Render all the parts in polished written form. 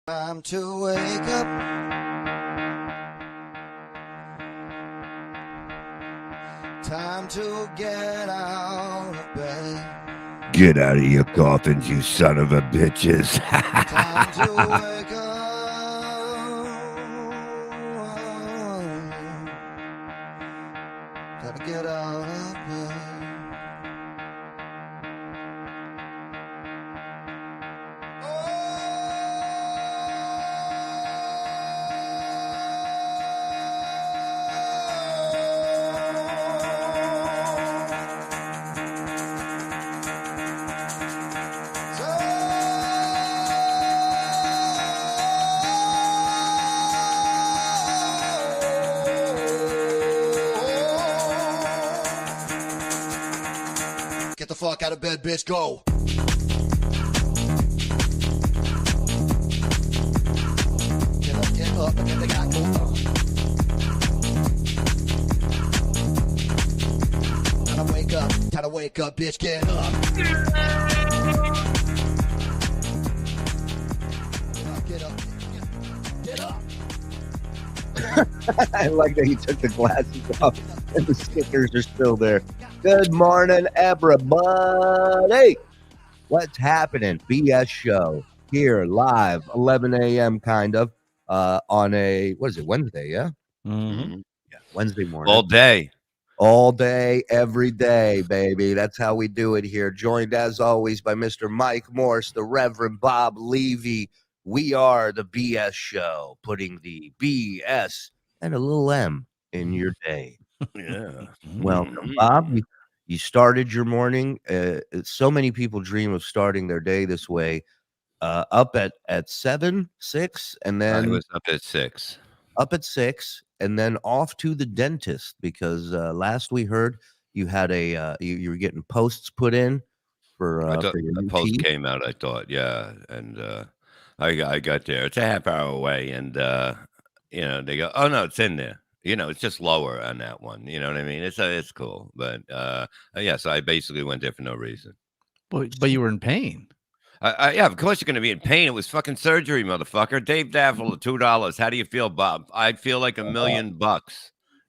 Time to wake up. Time to get out of bed. Get out of your coffins, you son of a bitches. Time to wake up. Gotta get out of bed. Get the fuck out of bed, bitch, go. Get up, and then they gotta go up. Time to wake up, bitch, get up. Get up. I like that he took the glasses off and the stickers are still there. Good morning, everybody. What's happening? BS show here live, 11 a.m. kind of on a, what is it, Wednesday, yeah? Mm-hmm. Yeah, Wednesday morning. All day, every day, baby. That's how we do it here. Joined as always by Mr. Mike Morse, the Reverend Bob Levy. We are the BS show, putting the BS and a little M in your day. yeah. Welcome, Bob. You started your morning. So many people dream of starting their day this way. Up at 7, 6, and then I was up at 6. And then off to the dentist because last we heard you had you were getting posts put in for your The new post teeth. came out, I thought, yeah, and I got there. It's a half hour away, and they go, oh no, it's in there. It's just lower on that one. You know what I mean? It's cool, but yeah. So I basically went there for no reason. But you were in pain. Yeah, of course you're going to be in pain. It was fucking surgery, motherfucker. Dave Daffel, $2. How do you feel, Bob? I'd feel like $1 million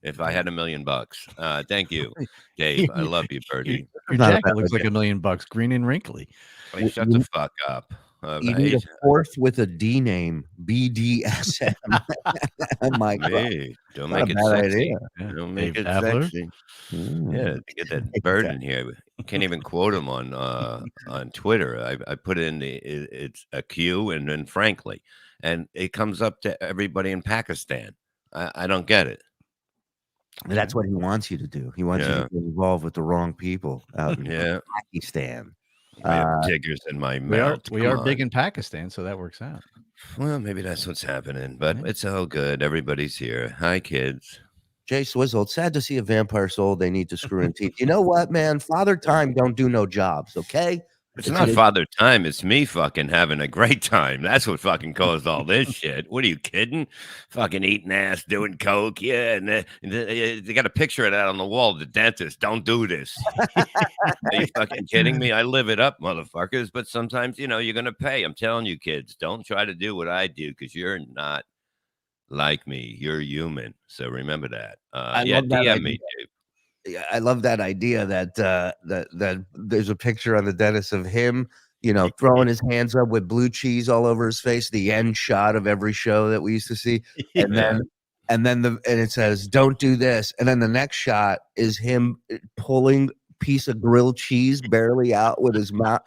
if I had $1 million. Thank you, Dave. I love you, Birdie. Your jacket looks like $1 million, green and wrinkly. Hey, shut the fuck up. You need a fourth with a D name, BDSM. My God. Don't make it sexy. Yeah. Don't make Dave it Dabbler. sexy. Yeah, to get that bird in here. You can't even quote him on Twitter. I put in it's a Q and then frankly, and it comes up to everybody in Pakistan. I don't get it. That's what he wants you to do. He wants you to get involved with the wrong people out in Pakistan. I have tigers in my mouth. We are big in Pakistan, so that works out. Well, maybe that's what's happening, but it's all good. Everybody's here. Hi, kids. Jay Swizzle, it's sad to see a vampire soul they need to screw in teeth. You know what, man? Father Time don't do no jobs, okay? It's not Father Time. It's me fucking having a great time. That's what fucking caused all this shit. What are you kidding? Fucking eating ass, doing coke. Yeah, and they got a picture of that on the wall. The dentist. Don't do this. Are you fucking kidding me? I live it up, motherfuckers. But sometimes, you're going to pay. I'm telling you, kids, don't try to do what I do because you're not like me. You're human. So remember that. DM me, Dave. I love that idea that there's a picture on the dentist of him, throwing his hands up with blue cheese all over his face, the end shot of every show that we used to see. And then it says, don't do this. And then the next shot is him pulling piece of grilled cheese barely out with his mouth,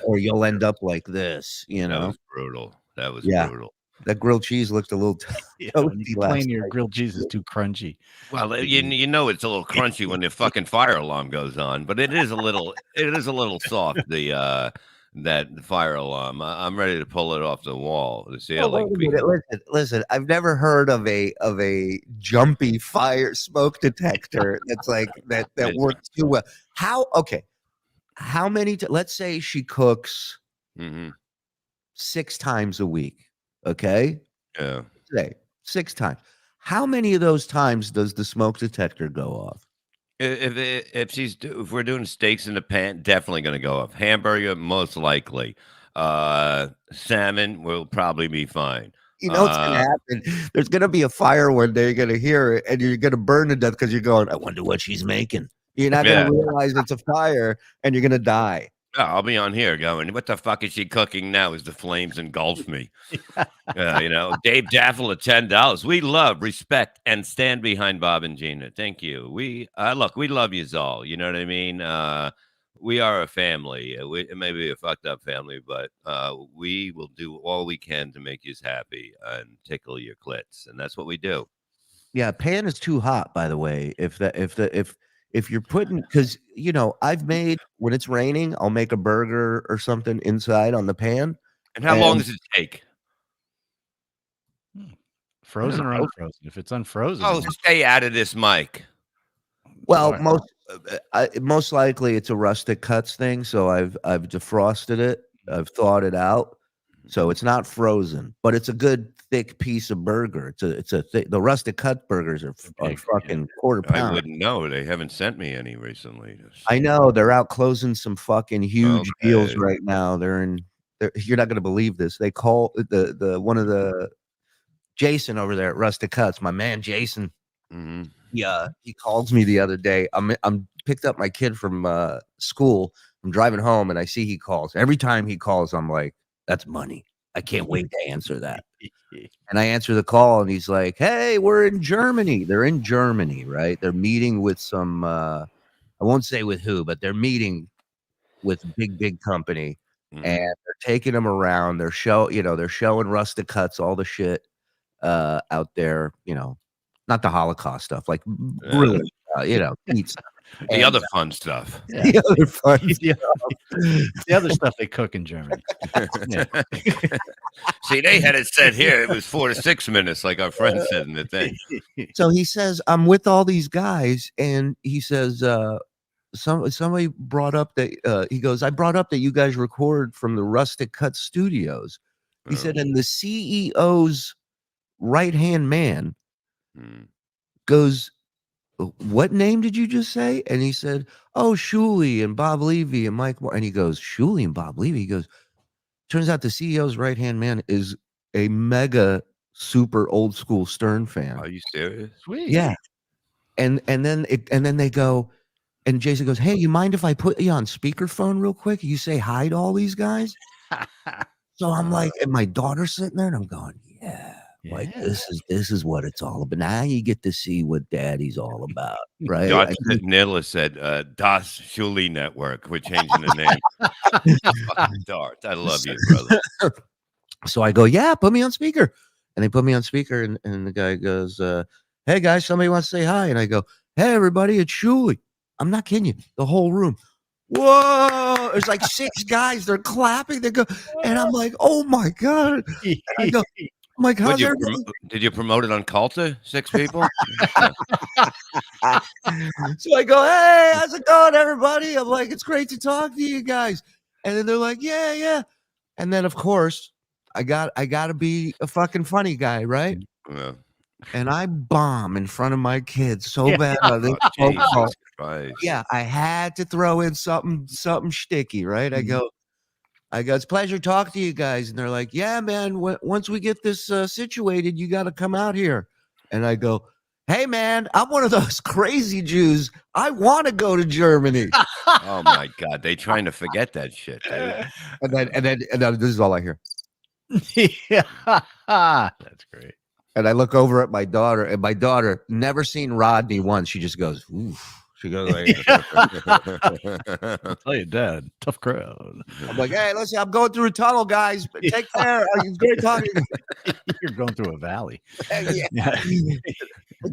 or you'll end up like this, That was brutal. That was brutal. That grilled cheese looked a little toasty. Your grilled cheese is too crunchy. Well, you know it's a little crunchy when the fucking fire alarm goes on, but it is a little soft. That fire alarm. I'm ready to pull it off the wall. The ceiling. Listen. I've never heard of a jumpy fire smoke detector that's like that works too well. How many? Let's say she cooks 6 times a week. Okay. Yeah. Say 6 times. How many of those times does the smoke detector go off? If we're doing steaks in the pan, definitely going to go off. Hamburger, most likely. Salmon will probably be fine. You know what's gonna happen? There's gonna be a fire one day. You're gonna hear it, and you're gonna burn to death because you're going, I wonder what she's making. You're not gonna realize it's a fire, and you're gonna die. Oh, I'll be on here going, what the fuck is she cooking now as the flames engulf me? Dave Daffel at $10. We love, respect, and stand behind Bob and Gina. Thank you. We love you all. You know what I mean? We are a family. It may be a fucked up family, but we will do all we can to make you happy and tickle your clits, and that's what we do. Yeah, pan is too hot, by the way. If you're putting, because I've made, when it's raining, I'll make a burger or something inside on the pan. And how long does it take? Frozen or unfrozen? If it's unfrozen, stay out of this mic. Well, most likely it's a Rustic Cuts thing. So I've defrosted it. I've thawed it out. So it's not frozen, but it's a good thick piece of burger. The Rustic Cut burgers are fucking quarter pound. I wouldn't know. They haven't sent me any recently. I know they're out closing some fucking huge deals right now. You're not gonna believe this. They call the one of the Jason over there at Rustic Cuts, my man Jason. Mm-hmm. Yeah, he calls me the other day. I'm picked up my kid from school. I'm driving home and I see he calls. Every time he calls, I'm like, that's money. I can't wait to answer that. And I answer the call and he's like, hey, we're in Germany. They're in Germany, right? They're meeting with some, I won't say with who, but they're meeting with a big company. Mm-hmm. And they're taking them around. They're showing Rustic Cuts, all the shit out there, not the Holocaust stuff, like really, pizza. The other fun stuff. Yeah. The other fun stuff. The other stuff they cook in Germany. See, they had it said here. It was 4 to 6 minutes, like our friend said in the thing. So he says, I'm with all these guys, and he says, somebody brought up that he goes, I brought up that you guys record from the Rustic Cut Studios. He said, and the CEO's right-hand man goes, what name did you just say? And he said, oh, Shuli and Bob Levy and Mike Moore. And he goes, Shuli and Bob Levy? He goes, turns out the CEO's right-hand man is a mega super old school Stern fan. Are you serious? Sweet. Yeah. And then they go, and Jason goes, hey, you mind if I put you on speakerphone real quick? You say hi to all these guys? So I'm like, and my daughter's sitting there and I'm going, yeah. Like this is what it's all about. Now you get to see what Daddy's all about, right? Josh Nilla said, "Das Shuli Network." We're changing the name. Dart, I love you, brother. So I go, yeah, put me on speaker, and they put me on speaker, and the guy goes, "Hey guys, somebody wants to say hi," and I go, "Hey everybody, it's Shuli." I'm not kidding you. The whole room. Whoa! There's like 6 guys. They're clapping. They go, and I'm like, "Oh my god!" I go. I'm like, did you promote it on Culta? 6 people? So I go, hey, how's it going, everybody? I'm like, it's great to talk to you guys. And then they're like, yeah. And then, of course, I got to be a fucking funny guy, right? Yeah. And I bomb in front of my kids so bad. Yeah, I had to throw in something shticky, right? Mm-hmm. I go, it's a pleasure talking to you guys. And they're like, yeah, man, once we get this situated, you got to come out here. And I go, hey, man, I'm one of those crazy Jews. I want to go to Germany. Oh, my God. They trying to forget that shit, dude. And then this is all I hear. Yeah, that's great. And I look over at my daughter, and my daughter never seen Rodney once. She just goes, oof. She goes like, I'll tell you, Dad, tough crowd. I'm like, hey, listen, I'm going through a tunnel, guys. Take care. It's great talking. You're going through a valley. Yeah.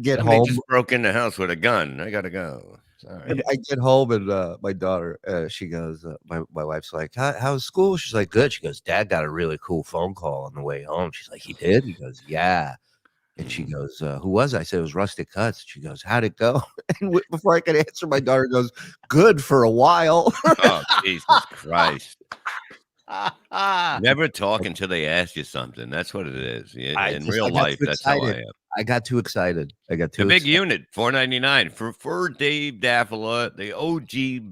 Get Somebody home. Just broke in the house with a gun. I gotta go. Sorry. I get home and my daughter, she goes, my wife's like, how's school? She's like, good. She goes, Dad got a really cool phone call on the way home. She's like, he did? He goes, yeah. And she goes, who was it? I said, it was Rustic Cuts. She goes, how'd it go? And before I could answer, my daughter goes, good for a while. Oh, Jesus Christ. Never talk until they ask you something. That's what it is. In real life, that's how I am. I got too excited. The big unit, $4.99 for Dave Daffala, the OG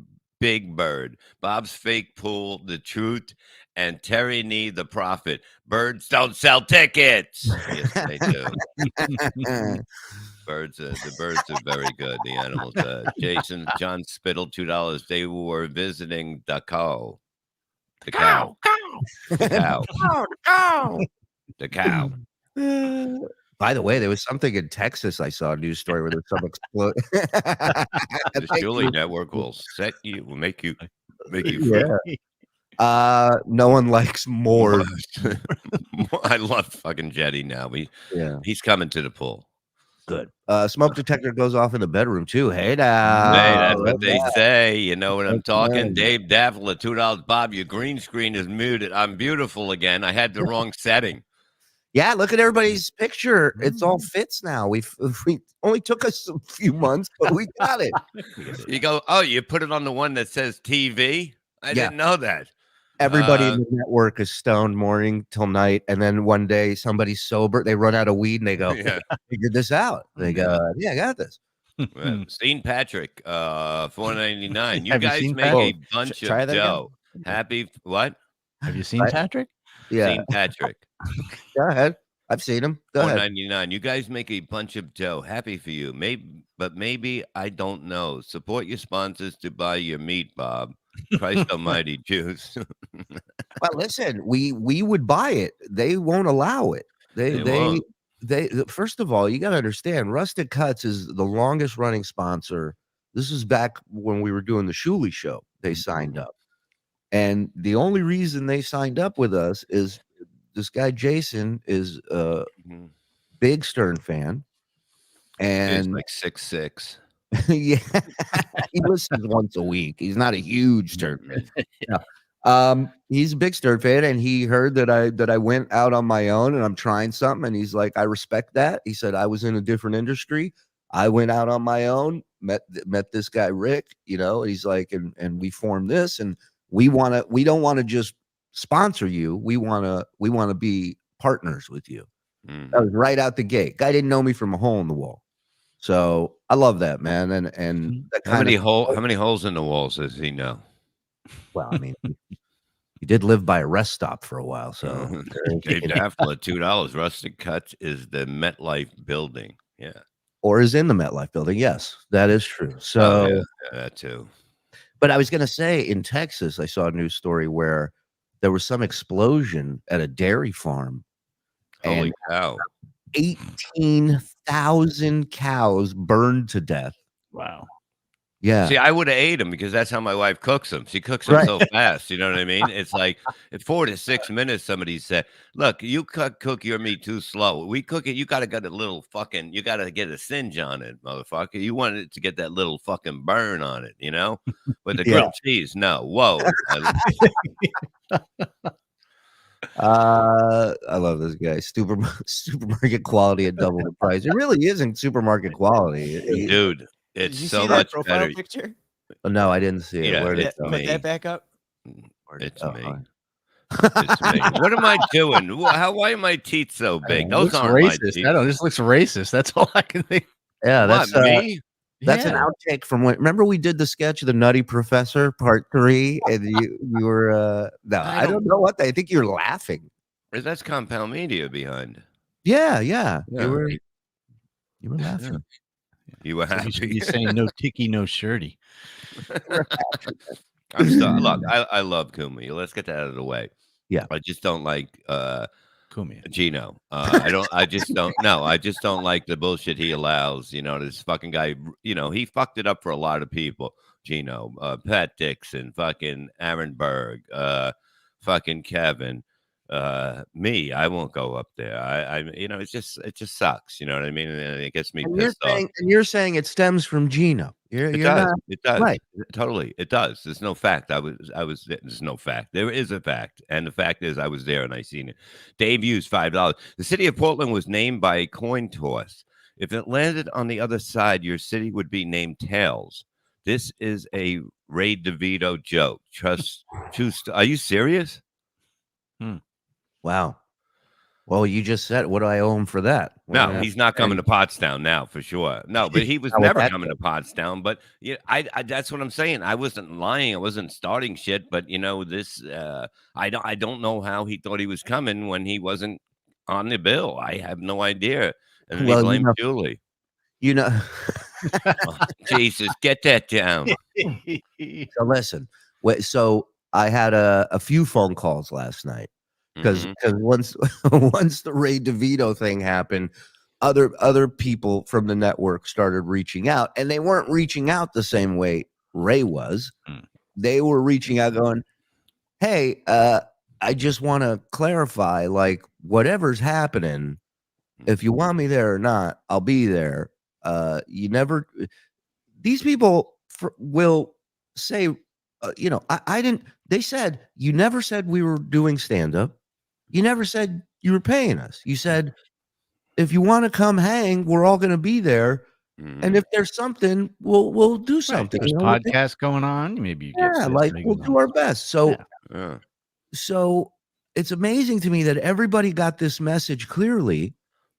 Big Bird, Bob's Fake Pool, The Truth, and Terry Nee, the Prophet. Birds don't sell tickets. Yes, they do. The birds are very good. The animals. Jason, John Spittle, $2. They were visiting the cow. The cow. The cow. The cow. By the way, there was something in Texas. I saw a news story where there's some explode. The Shuli Network will make you feel. No one likes more. I love fucking Jetty now. He's coming to the pool. Good. Smoke detector goes off in the bedroom too. Hey now. Hey, that's what they say. You know what I'm That's talking? nice. Dave Daffler, $2. Bob, your green screen is muted. I'm beautiful again. I had the wrong setting. Yeah, look at everybody's picture. It's all fits now. We only took us a few months, but we got it. You go, oh, you put it on the one that says TV? I didn't know that. Everybody in the network is stoned morning till night, and then one day somebody's sober. They run out of weed, and they go, "Figured this out." They go, "Yeah, I got this." St. Patrick, $4.99. You Have you guys seen make Patrick? a bunch Try of that again? dough. Happy what? Have you seen Patrick? Yeah, St. Patrick. go ahead. I've seen him. Go ahead. $4.99. You guys make a bunch of dough. Happy for you. Maybe I don't know. Support your sponsors to buy your meat, Bob. Christ Almighty, Jews. Well, listen, we would buy it. They won't allow it. They won't. First of all, you got to understand, Rustic Cuts is the longest running sponsor. This is back when we were doing the Shuli show. They signed up, and the only reason they signed up with us is this guy Jason is a big Stern fan, and He's like 6'6". yeah, he listens once a week. He's not a huge Stern fan. He's a big Stern fan, and he heard that I went out on my own and I'm trying something, and he's like, I respect that. He said I was in a different industry. I went out on my own, met this guy Rick, he's like, and we formed this, and we don't want to just sponsor you. We want to be partners with you. That was right out the gate. Guy didn't know me from a hole in the wall. So I love that, man. And that how many holes in the walls does he know? Well, I mean, he did live by a rest stop for a while. So Dave Daffler, $2. Rustic Cuts is the MetLife building. Yeah. Or is in the MetLife building. Yes, that is true. So yeah, that too. But I was going to say, in Texas, I saw a news story where there was some explosion at a dairy farm. Holy cow. 18,000 cows burned to death. Wow. Yeah. See, I would have ate them because that's how my wife cooks them. She cooks them so fast. You know what I mean? It's like at 4 to 6 minutes, somebody said, look, you cook your meat too slow. We cook it. You got to get a little you got to get a singe on it, motherfucker. You want it to get that little fucking burn on it, But the grilled cheese, no. Whoa. I love this guy. Supermarket quality at double the price. It really isn't supermarket quality, dude. It's Did you so see much that profile better. picture? No, I didn't see it. Yeah, Where did Put that back up. It's me. It's me. What am I doing? Why are my teeth so big? Those aren't racist. my teeth. I don't. This looks racist. That's all I can think. Yeah, that's me. That's an outtake from when. Remember, we did the sketch of the Nutty Professor Part 3, and you were no, I don't know what. I think you're laughing. That's Compound Media behind. Yeah. Yeah. You were laughing. Yeah. You were happy. You should be saying no ticky, no shirty. I'm sorry. Look, I love Kumi. Let's get that out of the way. Yeah. I just don't like Kumi. Gino. I just don't like the bullshit he allows. This fucking guy, he fucked it up for a lot of people. Gino, Pat Dixon, fucking Aaron Berg, fucking Kevin. Me, I won't go up there. It just sucks. You know what I mean? And it gets me pissed off. And you're saying it stems from Gino. It does. Right. Totally. It does. There's no fact. There's no fact. There is a fact. And the fact is I was there and I seen it. Dave used $5. The city of Portland was named by a coin toss. If it landed on the other side, your city would be named Tails. This is a Ray DeVito joke. Are you serious? Wow. Well, you just said, what do I owe him for that? What am I No, gonna he's not say? coming to Pottstown now for sure. No, but he was Not with never that coming to joke. Pottstown. But yeah, I that's what I'm saying. I wasn't lying. I wasn't starting shit. But this I don't know how he thought he was coming when he wasn't on the bill. I have no idea. And then he Well, blamed Julie. you know. Oh, Jesus, get that down. So listen, so I had a few phone calls last night because Mhm. once once the Ray DeVito thing happened, other people from the network started reaching out, and they weren't reaching out the same way Ray was. Mm. They were reaching out, going, "Hey, I just want to clarify, like whatever's happening, if you want me there or not, I'll be there. You never." These people will say, I didn't. They said you never said we were doing stand up. You never said you were paying us. You said if you want to come hang, we're all going to be there. And Mhm. if there's something, we'll do Right. something. There's We'll think- podcasts going on. Maybe you get yeah, this, like maybe we'll not. do our best. So Yeah. Yeah. so it's amazing to me that everybody got this message clearly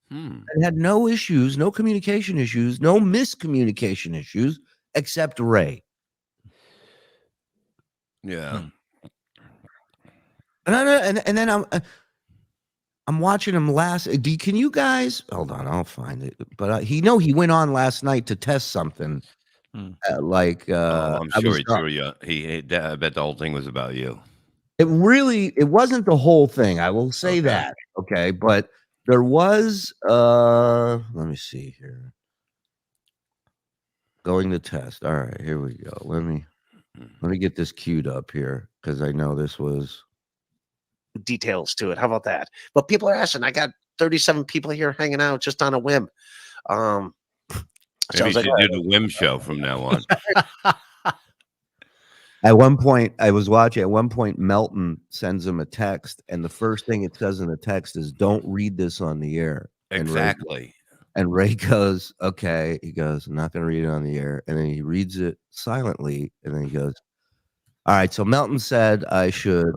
Hmm. and had no issues, no communication issues, no miscommunication issues, except Ray. Yeah. And then I'm watching him last. Can you guys hold on? I'll find it. But he went on last night to test something. Hmm. I'm I sure was he threw you. I bet the whole thing was about you. it wasn't the whole thing. I will say Okay. that. Okay, but there was. Let me see here. Going to test. All right, here we go. Let me get this queued up here because I know this was. Details to it. How about that? But people are asking. I got 37 people here hanging out just on a whim. Maybe So I you was like, should do the Whim show from now on. At one point, I was watching. At one point, Melton sends him a text, and the first thing it says in the text is, "Don't read this on the air." Exactly. And Ray goes, "Okay." He goes, "I'm not going to read it on the air." And then he reads it silently, and then he goes, "All right." So Melton said I should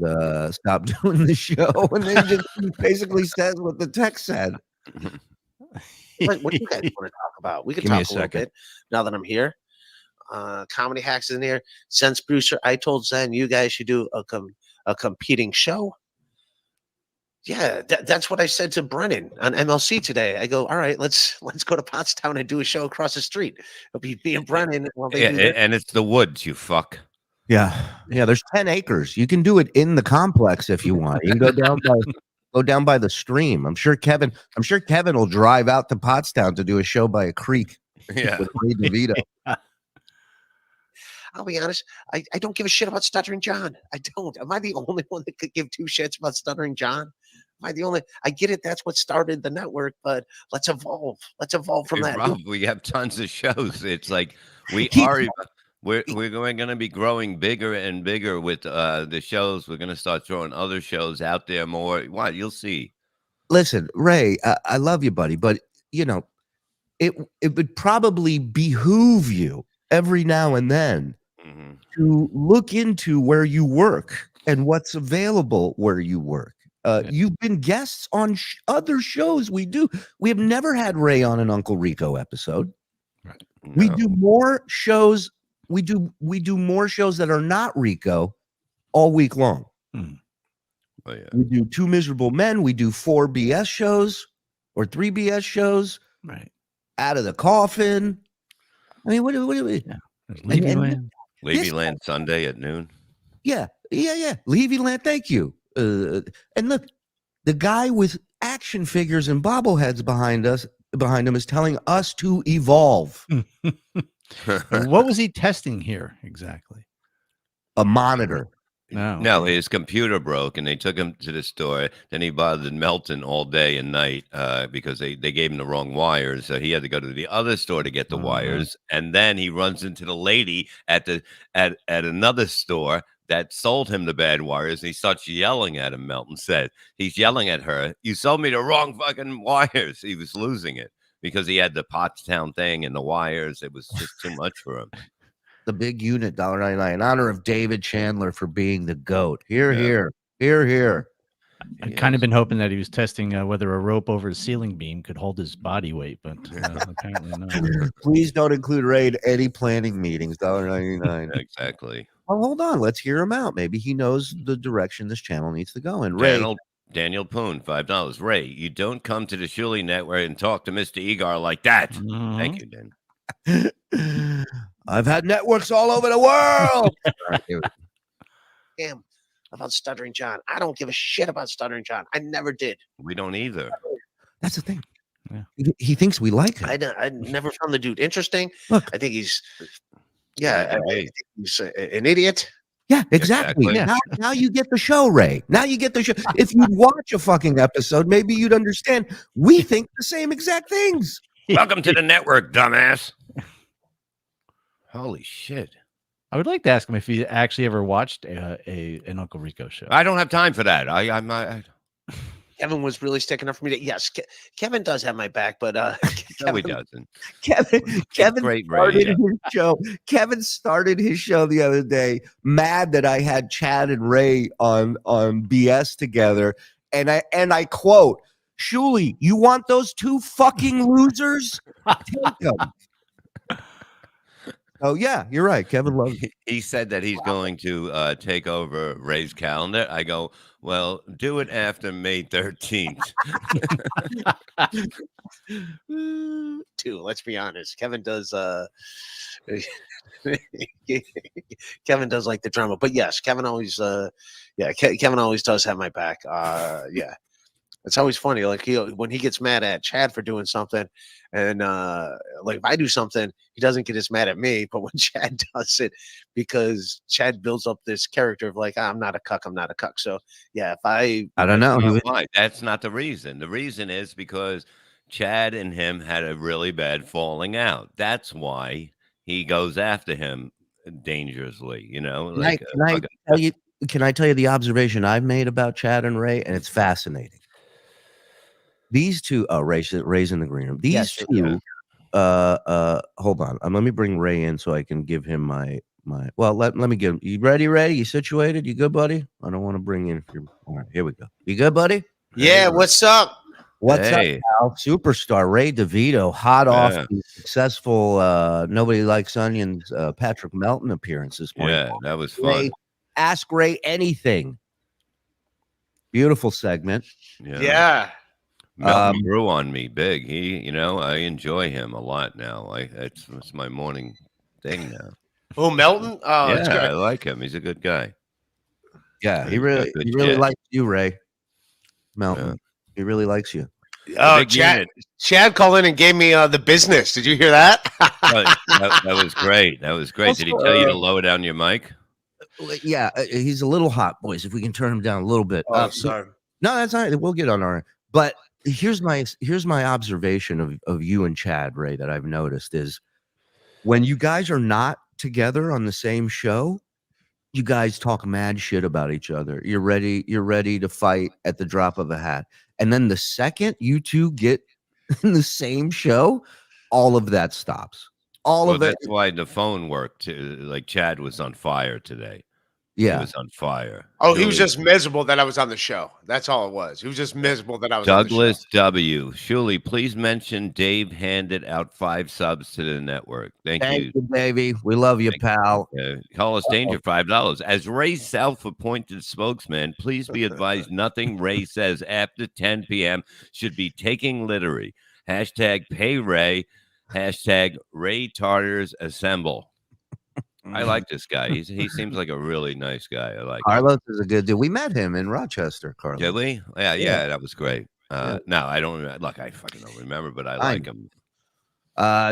stop doing the show, and then just basically says what the text said. what do you guys want to talk about? We can Give me talk a a little second. bit now that I'm here. Comedy Hacks is in here. Sense Brewster, I told Zen you guys should do a competing show. Yeah, that's what I said to Brennan on MLC today. I go, all right, let's go to Pottstown and do a show across the street. It'll be me and Brennan while they do their And it's the woods, you fuck. Yeah. There's 10 acres. You can do it in the complex if you want. You can go down by the stream. I'm sure Kevin will drive out to Pottstown to do a show by a creek Yeah. with Ray DeVito. I'll be honest, I don't give a shit about Stuttering John. I don't. Am I the only one that could give two shits about Stuttering John? Am I the only? I get it. That's what started the network, but let's evolve. Let's evolve from that. Rob, we have tons of shows. It's like we're going to be growing bigger and bigger with the shows. We're going to start throwing other shows out there more. What you'll see. Listen, Ray, I love you, buddy, but it would probably behoove you every now and then to look into where you work and what's available where you work. You've been guests on other shows we do. We have never had Ray on an Uncle Rico episode. Right. No. We do more shows. We do more shows that are not Rico all week long. Oh, yeah. We do 2 Miserable Men. We do 4 BS shows or 3 BS shows. Right. Out of the Coffin. I mean, what do we? Yeah. Levyland. Levyland Sunday at noon. Yeah. Levyland, thank you. And look, the guy with action figures and bobbleheads behind him is telling us to evolve. And what was he testing here exactly? A monitor. No, his computer broke, and they took him to the store. Then he bothered Melton all day and night because they gave him the wrong wires. So he had to go to the other store to get the wires. And then he runs into the lady at another store that sold him the bad wires. And he starts yelling at him. Melton said he's yelling at her. You sold me the wrong fucking wires. He was losing it because he had the Pottstown thing and the wires. It was just too much for him. The big unit, $1.99, in honor of David Chandler for being the GOAT. Here. I've kind of been hoping that he was testing whether a rope over a ceiling beam could hold his body weight, but apparently not. Please don't include Ray in any planning meetings. $1.99. Exactly. Well, hold on. Let's hear him out. Maybe he knows the direction this channel needs to go in. Ray. Daniel Poon, $5. Ray, you don't come to the Shuli Network and talk to Mr. Egar like that. Mhm. Thank you, Dan. I've had networks all over the world. Damn, about Stuttering John. I don't give a shit about Stuttering John. I never did. We don't either. That's the thing. Yeah. He thinks we like him. I never found the dude interesting. Look. I think he's, I think he's an idiot. Yeah, exactly. Exactly. Now you get the show, Ray. Now you get the show. If you watch a fucking episode, maybe you'd understand. We think the same exact things. Welcome to the network, dumbass. Holy shit. I would like to ask him if he actually ever watched an Uncle Rico show. I don't have time for that. I Kevin was really sticking up for me. Yes, Kevin does have my back, but no, Kevin, he doesn't. Kevin great, Ray, started yeah. his show. Kevin started his show the other day, mad that I had Chad and Ray on BS together, and I quote, "Shuli, you want those two fucking losers? Take them." Oh yeah, you're right. Kevin loves it. He said that he's going to take over Ray's calendar. I go, well, do it after May 13th. too. Let's be honest. Kevin does. Kevin does like the drama, but yes, Kevin always. Kevin always does have my back. Yeah. It's always funny, like when he gets mad at Chad for doing something, and like if I do something, he doesn't get as mad at me. But when Chad does it, because Chad builds up this character of like, I'm not a cuck. So yeah, if I don't know. Why? That's not the reason. The reason is because Chad and him had a really bad falling out. That's why he goes after him dangerously. You know, like Can I tell you the observation I've made about Chad and Ray, and it's fascinating. These two, Ray's in the green room. These two, hold on. Let me bring Ray in so I can give him my. Well, let me give him. You ready, Ray? You situated? You good, buddy? I don't want to bring in. All right, here we go. You good, buddy? Yeah. What's up? What's up, pal? Superstar Ray DeVito, hot off the successful Nobody Likes Onions Patrick Melton appearance this morning. Yeah, that was fun. Ray, ask Ray anything. Beautiful segment. Yeah. Melton grew on me big. I enjoy him a lot now. It's my morning thing now. Oh, Melton. Oh, yeah, I like him. He's a good guy. Yeah, he really likes you, Ray. Melton. Yeah. He really likes you. Oh, Chad called in and gave me the business. Did you hear that? that was great. That was great. Also, did he tell you to lower down your mic? Yeah, he's a little hot, boys. If we can turn him down a little bit. Sorry. No, that's all right. We'll get on our. But here's my observation of you and Chad, Ray, that I've noticed is when you guys are not together on the same show, you guys talk mad shit about each other. You're ready to fight at the drop of a hat. And then the second you two get in the same show, all of that stops. All of it. That's why the phone worked. Like Chad was on fire today. Yeah. He was on fire. Oh, he was just miserable that I was on the show. That's all it was. He was just miserable that I was Douglas on the show. W. Shuli, please mention Dave handed out 5 subs to the network. Thank you, baby. We love you, pal. Call us Danger, $5. As Ray's self-appointed spokesman, please be advised nothing Ray says after 10 p.m. should be taking literally. Hashtag pay Ray. Hashtag Ray Tartars assemble. I like this guy. He seems like a really nice guy. I like Carlos is a good dude. We met him in Rochester, Carlos. Did we? Yeah, that was great. No, I don't look. I fucking don't remember, but I like him.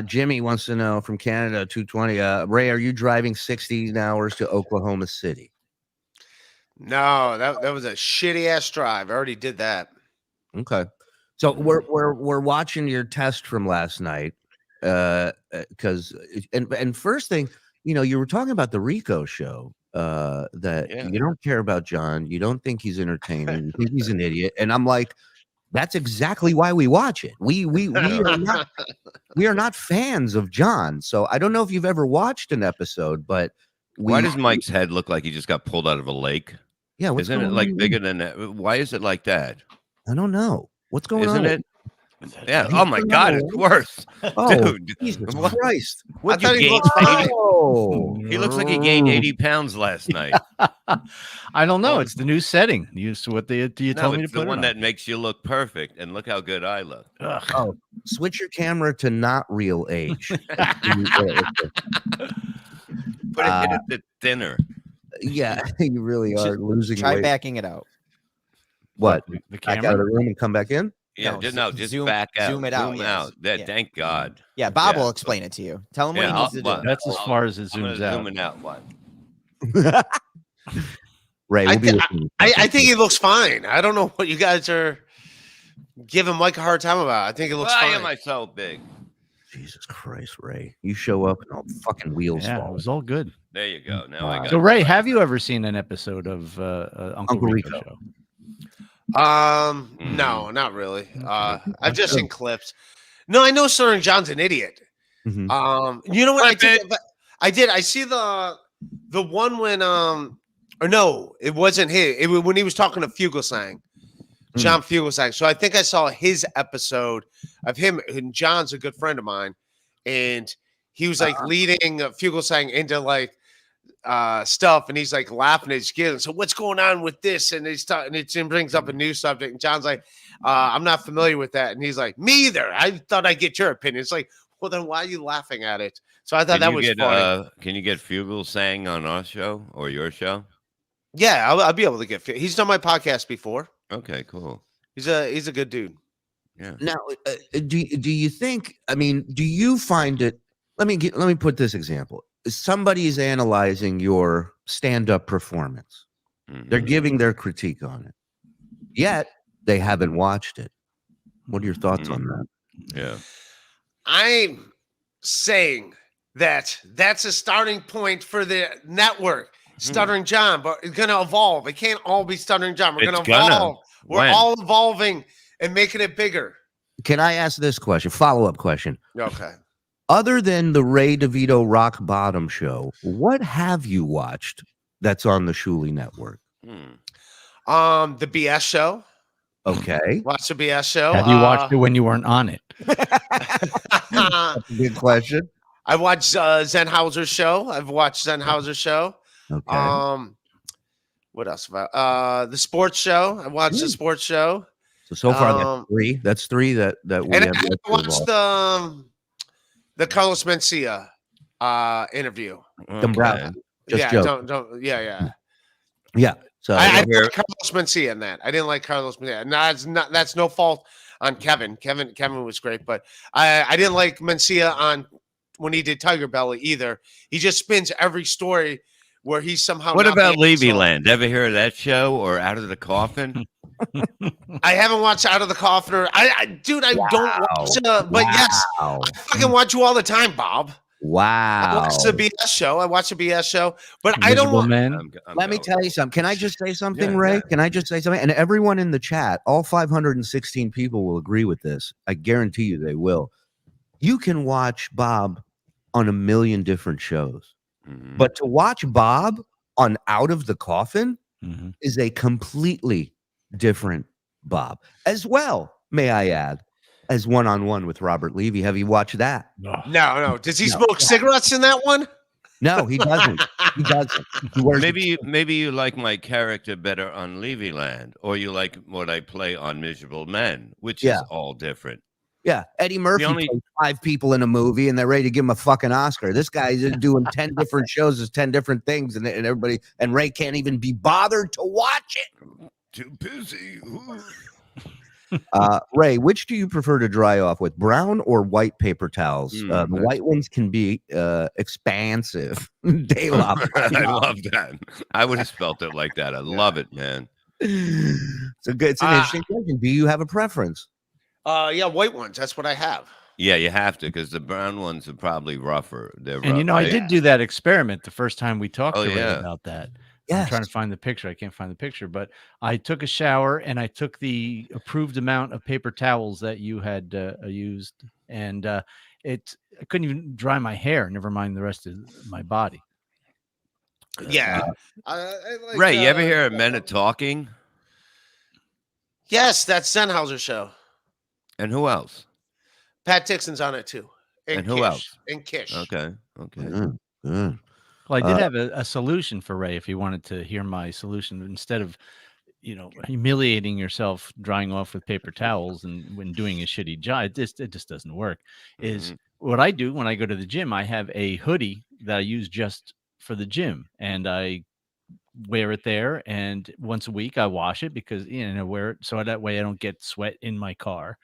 Jimmy wants to know from Canada 220. Ray, are you driving 16 hours to Oklahoma City? No, that was a shitty ass drive. I already did that. Okay, so we're watching your test from last night. Because and first thing. You were talking about the Rico show, that you don't care about John. You don't think he's entertaining. You think he's an idiot. And I'm like, that's exactly why we watch it. We are not fans of John. So I don't know if you've ever watched an episode, but why does Mike's head look like he just got pulled out of a lake? Yeah, what's Isn't going it on? like bigger than that? Why is it like that? I don't know. What's going Isn't on? it? Yeah. He's Oh my still God, not it's alive? worse, Oh, dude. Jesus What? Christ. What I thought you he gained? looked fine. 80 Oh, He looks like he gained 80 pounds last night. I don't know. Oh. It's the new setting. Used to what you No, told me to it's put the one it that on. makes you look perfect, and look how good I look. Ugh. Oh, switch your camera to not real age. Put it hit it the thinner. Yeah, you really are losing Try weight. backing it out. What? The Back out camera? of the room and come back in? Yeah, No, just zoom- back out. zoom it out, yes. out. Yeah, Yeah. Thank God. Yeah, Bob Yeah. will explain it to you. Tell him what Yeah, he needs to do. That's as far as it I'm gonna zooms out. zoom it out. What? Ray, I we'll be thi- with you. I think he looks fine. I don't know what you guys are giving Mike a hard time about. I think it looks Why fine. am I so big? Jesus Christ, Ray. You show up and all fucking wheels Yeah, it fall. was all good. There you go. Now I got So it. Ray, have you ever seen an episode of Uncle Uncle Rico Rico. show? No, not really. I've just seen clips. No, I know Sterling John's an idiot. Mhm. You know what I Right, did? I did. I see the one when or no, it wasn't his. It was when he was talking to Fugelsang, John Fugelsang. So I think I saw his episode of him, and John's a good friend of mine, and he was like leading Fugelsang into like stuff, and he's like laughing at his kids. So what's going on with this? And he's talking, and it brings up a new subject, and John's like, I'm not familiar with that, and he's like, me either. I thought I'd get your opinion. It's like, well, then why are you laughing at it? So I thought that was funny. Can you get Fugelsang on our show or your show? Yeah, I'll be able to get. He's done my podcast before. Okay, cool. He's a good dude. Yeah. Now, do you think? I mean, do you find it? Let me put this example. Somebody is analyzing your stand-up performance. They're Mhm. giving their critique on it. Yet they haven't watched it. What are your thoughts on that? Yeah. I'm saying that that's a starting point for the network. Stuttering John, but it's gonna evolve. It can't all be Stuttering John. We're It's gonna gonna. evolve. We're When? all evolving and making it bigger. Can I ask this question? Follow-up question. Okay. Other than the Ray DeVito Rock Bottom show, what have you watched that's on the Shuli Network? The BS show. Okay. Watch the BS show. Have you watched it when you weren't on it? Good question. I watched Zenhauser's show. I've watched Zenhauser's show. Okay. What else about the sports show? I watched the sports show. So far, that's three. That's three that we And have. I yet to watched evolve. the Carlos Mencia interview. Dombrowski. Just yeah, joke. don't yeah. Yeah. So I didn't like Carlos Mencia in that. I didn't like Carlos Mencia. No, that's no fault on Kevin. Kevin was great, but I didn't like Mencia on when he did Tiger Belly either. He just spins every story where he's somehow. What not about the asshole. Levyland? Ever hear of that show or Out of the Coffin? I haven't watched Out of the Coffin. Dude, I don't watch it, but yes, I fucking watch you all the time, Bob. I watch the BS show. But I don't Invisible want. Men. let me tell you something. Can I just say something, Yeah, Ray? yeah. Can I just say something? And everyone in the chat, all 516 people will agree with this. I guarantee you they will. You can watch Bob on a million different shows, but to watch Bob on Out of the Coffin is a completely different Bob as well, may I add, as one-on-one with Robert Levy. Have you watched that? No. Does he smoke cigarettes in that one? No, he doesn't. He doesn't. He wears Maybe you like my character better on Levyland, or you like what I play on Miserable Men, which is all different. Yeah, Eddie Murphy plays 5 people in a movie, and they're ready to give him a fucking Oscar. This guy's doing 10 different shows, as 10 different things, and everybody and Ray can't even be bothered to watch it. Too busy. Ray, which do you prefer to dry off with, brown or white paper towels? The white ones can be expansive. They love it. I love that. I would have spelt it like that. I love it, man. It's an interesting question. Do you have a preference? Yeah, white ones. That's what I have. Yeah, you have to, because the brown ones are probably rougher. They're And rough. I did do that experiment the first time we talked Oh, to Ray yeah. about that. Yes. I'm trying to find the picture. I can't find the picture, but I took a shower and I took the approved amount of paper towels that you had used, and I couldn't even dry my hair. Never mind the rest of my body. Yeah. Ray, you ever hear of Men Are Talking? Yes, that's Sennheiser's show. And who else? Pat Dixon's on it too. And who Kish. else? And Kish. Okay. Good. Well, I did have a solution for Ray if he wanted to hear my solution instead of, humiliating yourself drying off with paper towels and when doing a shitty job. It just doesn't work. Is what I do when I go to the gym. I have a hoodie that I use just for the gym, and I wear it there. And once a week, I wash it because wear it so that way I don't get sweat in my car.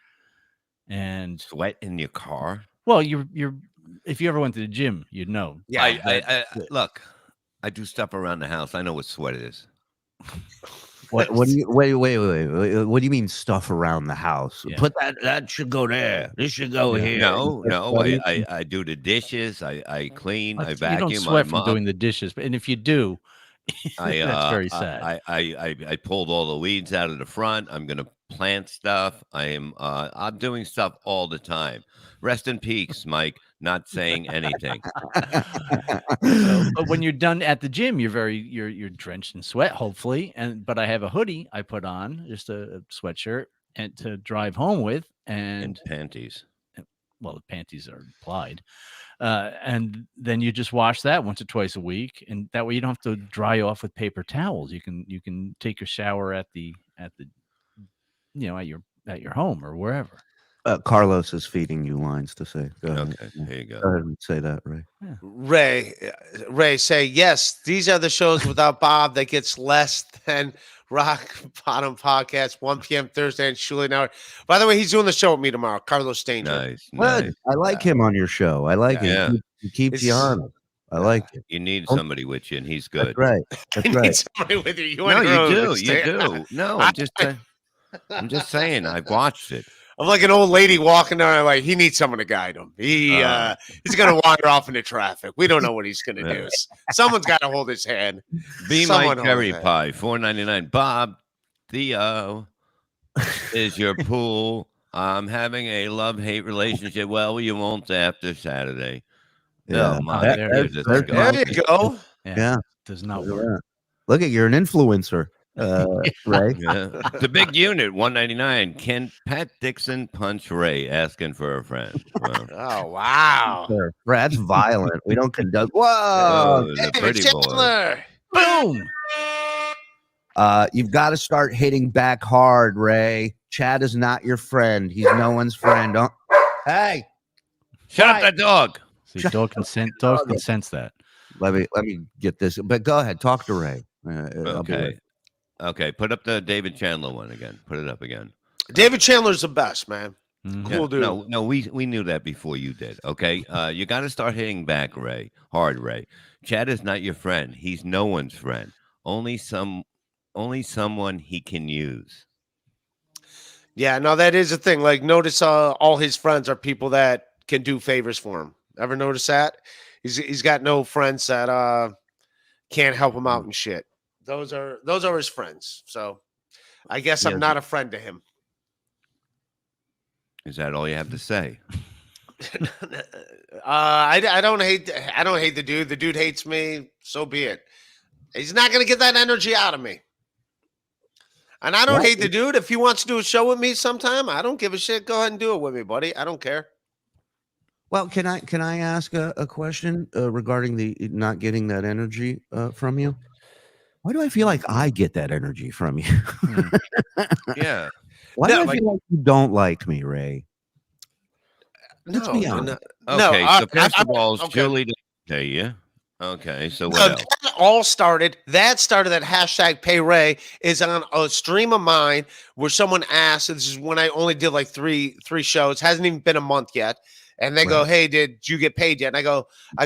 And Sweat in your car? well, you're if you ever went to the gym, you'd know. Yeah. I look, I do stuff around the house. I know what sweat is. What do you wait? What do you mean stuff around the house? Yeah. Put that should go there. This should go here. No, What do you- I do the dishes. I clean. I You vacuum. don't sweat I from mop. doing the dishes, and if you do, I that's very sad. I pulled all the weeds out of the front. I'm gonna plant stuff. I'm doing stuff all the time. Rest in peace, Mike. Not saying anything. But when you're done at the gym, you're drenched in sweat, hopefully. But I have a hoodie I put on, just a sweatshirt, and to drive home with, And panties. well, the panties are applied. And then you just wash that once or twice a week, and that way you don't have to dry off with paper towels. You can take a shower at your home or wherever. Carlos is feeding you lines to say. Go ahead. Okay, here you go. Go ahead and say that, Ray. Ray, say yes. These are the shows without Bob that gets less than Rock Bottom Podcast, 1 p.m. Thursday and Shuli Network. By the way, he's doing the show with me tomorrow. Carlos Danger. Nice. Good. I like him on your show. I like Yeah. it. He keeps you honest. I like it. You need somebody with you, and he's good. That's right. That's I need right. somebody with you. No, you do. You stay- do. No, I'm just saying. I've watched it. I'm like an old lady walking down. I'm like, he needs someone to guide him. He's gonna wander off into traffic. We don't know what he's gonna do. Someone's got to hold his hand. Be Someone my cherry hold pie, $4.99. Bob, Theo is your pool. I'm having a love-hate relationship. Well, you won't after Saturday. Yeah. No, my There God, it this is. guy. There you go. Yeah. Does not work. Look at you're an influencer, Ray. Yeah. The big unit, $1.99. Can Pat Dixon punch Ray asking for a friend? Well, Oh wow. Sure. That's violent. We don't condone. Whoa. oh, the David pretty boy. Chandler. Boom. You've got to start hitting back hard, Ray. Chad is not your friend. He's no one's friend. Don't. Hey, Shut up, that dog. See, dog can sense that. let me get this. But go ahead, talk to Ray. I'll be Okay. Okay, put up the David Chandler one again. Put it up again. David Chandler's the best, man. Mhm. Cool dude. No, we knew that before you did. Okay, you got to start hitting back, Ray. Hard, Ray. Chad is not your friend. He's no one's friend. Only someone he can use. Yeah, no, that is a thing. Like, notice all his friends are people that can do favors for him. Ever notice that? He's got no friends that can't help him out and shit. Those are his friends. So I guess Yeah. I'm not a friend to him. Is that all you have to say? I don't hate the dude. The dude hates me. So be it. He's not gonna get that energy out of me. And I don't hate the dude. If he wants to do a show with me sometime, I don't give a shit. Go ahead and do it with me, buddy. I don't care. Well, can I ask a question regarding the not getting that energy from you? Why do I feel like I get that energy from you? Yeah. Why No, do I feel like you don't like me, Ray? Let's be honest. Okay. No, So first of all, okay. Julie didn't tell you. Okay. So what No, else? that all started. That hashtag Pay Ray is on a stream of mine where someone asked. This is when I only did like three shows. Hasn't even been a month yet. And they go, "Hey, did you get paid yet?" And I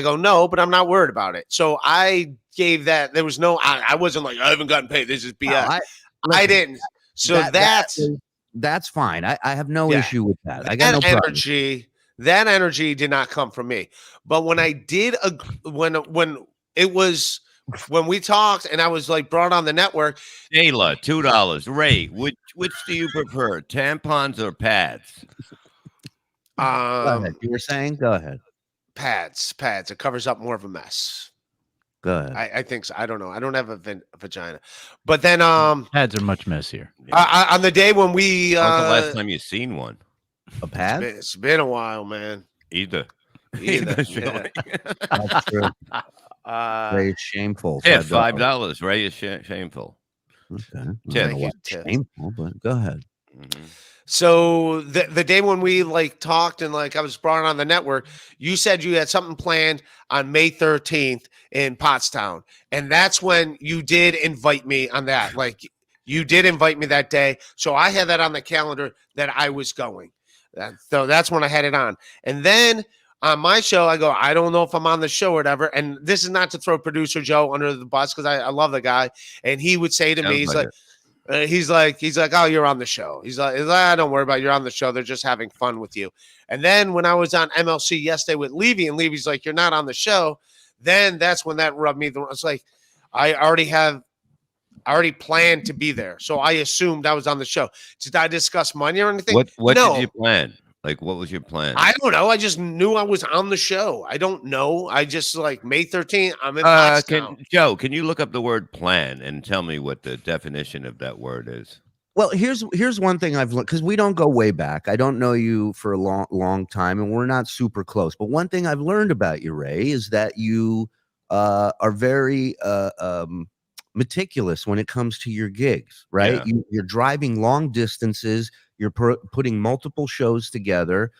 go, "No, but I'm not worried about it." So I gave that. There was no. I wasn't like, "I haven't gotten paid. This is BS." I didn't. So that's fine. I have no Yeah. issue with that. I got no problem. That energy did not come from me. But when I did, when we talked and I was like brought on the network, Ayla, $2. Ray, which do you prefer, tampons or pads? Go ahead. You were saying? Go ahead. pads. It covers up more of a mess. Go ahead. I think so. I don't know. I don't have a vagina. But then Pads are much messier. on the day when we When's the last time you seen one? A pad? it's been a while, man. Either. Either. Really. That's true. Very shameful. Yeah, $5. $5. Ray is shameful. Okay. Tip. I don't know Thank you, why Tip. shameful, but go ahead. Mhm. So the day when we like talked and like I was brought on the network, you said you had something planned on May 13th in Pottstown. And that's when you did invite me on that. Like you did invite me that day. So I had that on the calendar that I was going. So that's when I had it on. And then on my show, I go, I don't know if I'm on the show or whatever. And this is not to throw producer Joe under the bus because I love the guy. And he would say to me, he's like, oh, you're on the show. He's like, don't worry about it. You're on the show. They're just having fun with you. And then when I was on MLC yesterday with Levy, and Levy's like, you're not on the show. Then that's when that rubbed me. It's like, I already planned to be there. So I assumed I was on the show. Did I discuss money or anything? What No. did you plan? Like, what was your plan? I don't know. I just knew I was on the show. I don't know. I just like May 13th. I'm in Pottstown. Joe, can you look up the word plan and tell me what the definition of that word is? Well, here's one thing I've learned, because we don't go way back. I don't know you for a long time, and we're not super close. But one thing I've learned about you, Ray, is that you are very meticulous when it comes to your gigs, right? Yeah. You're driving long distances. You're putting multiple shows together.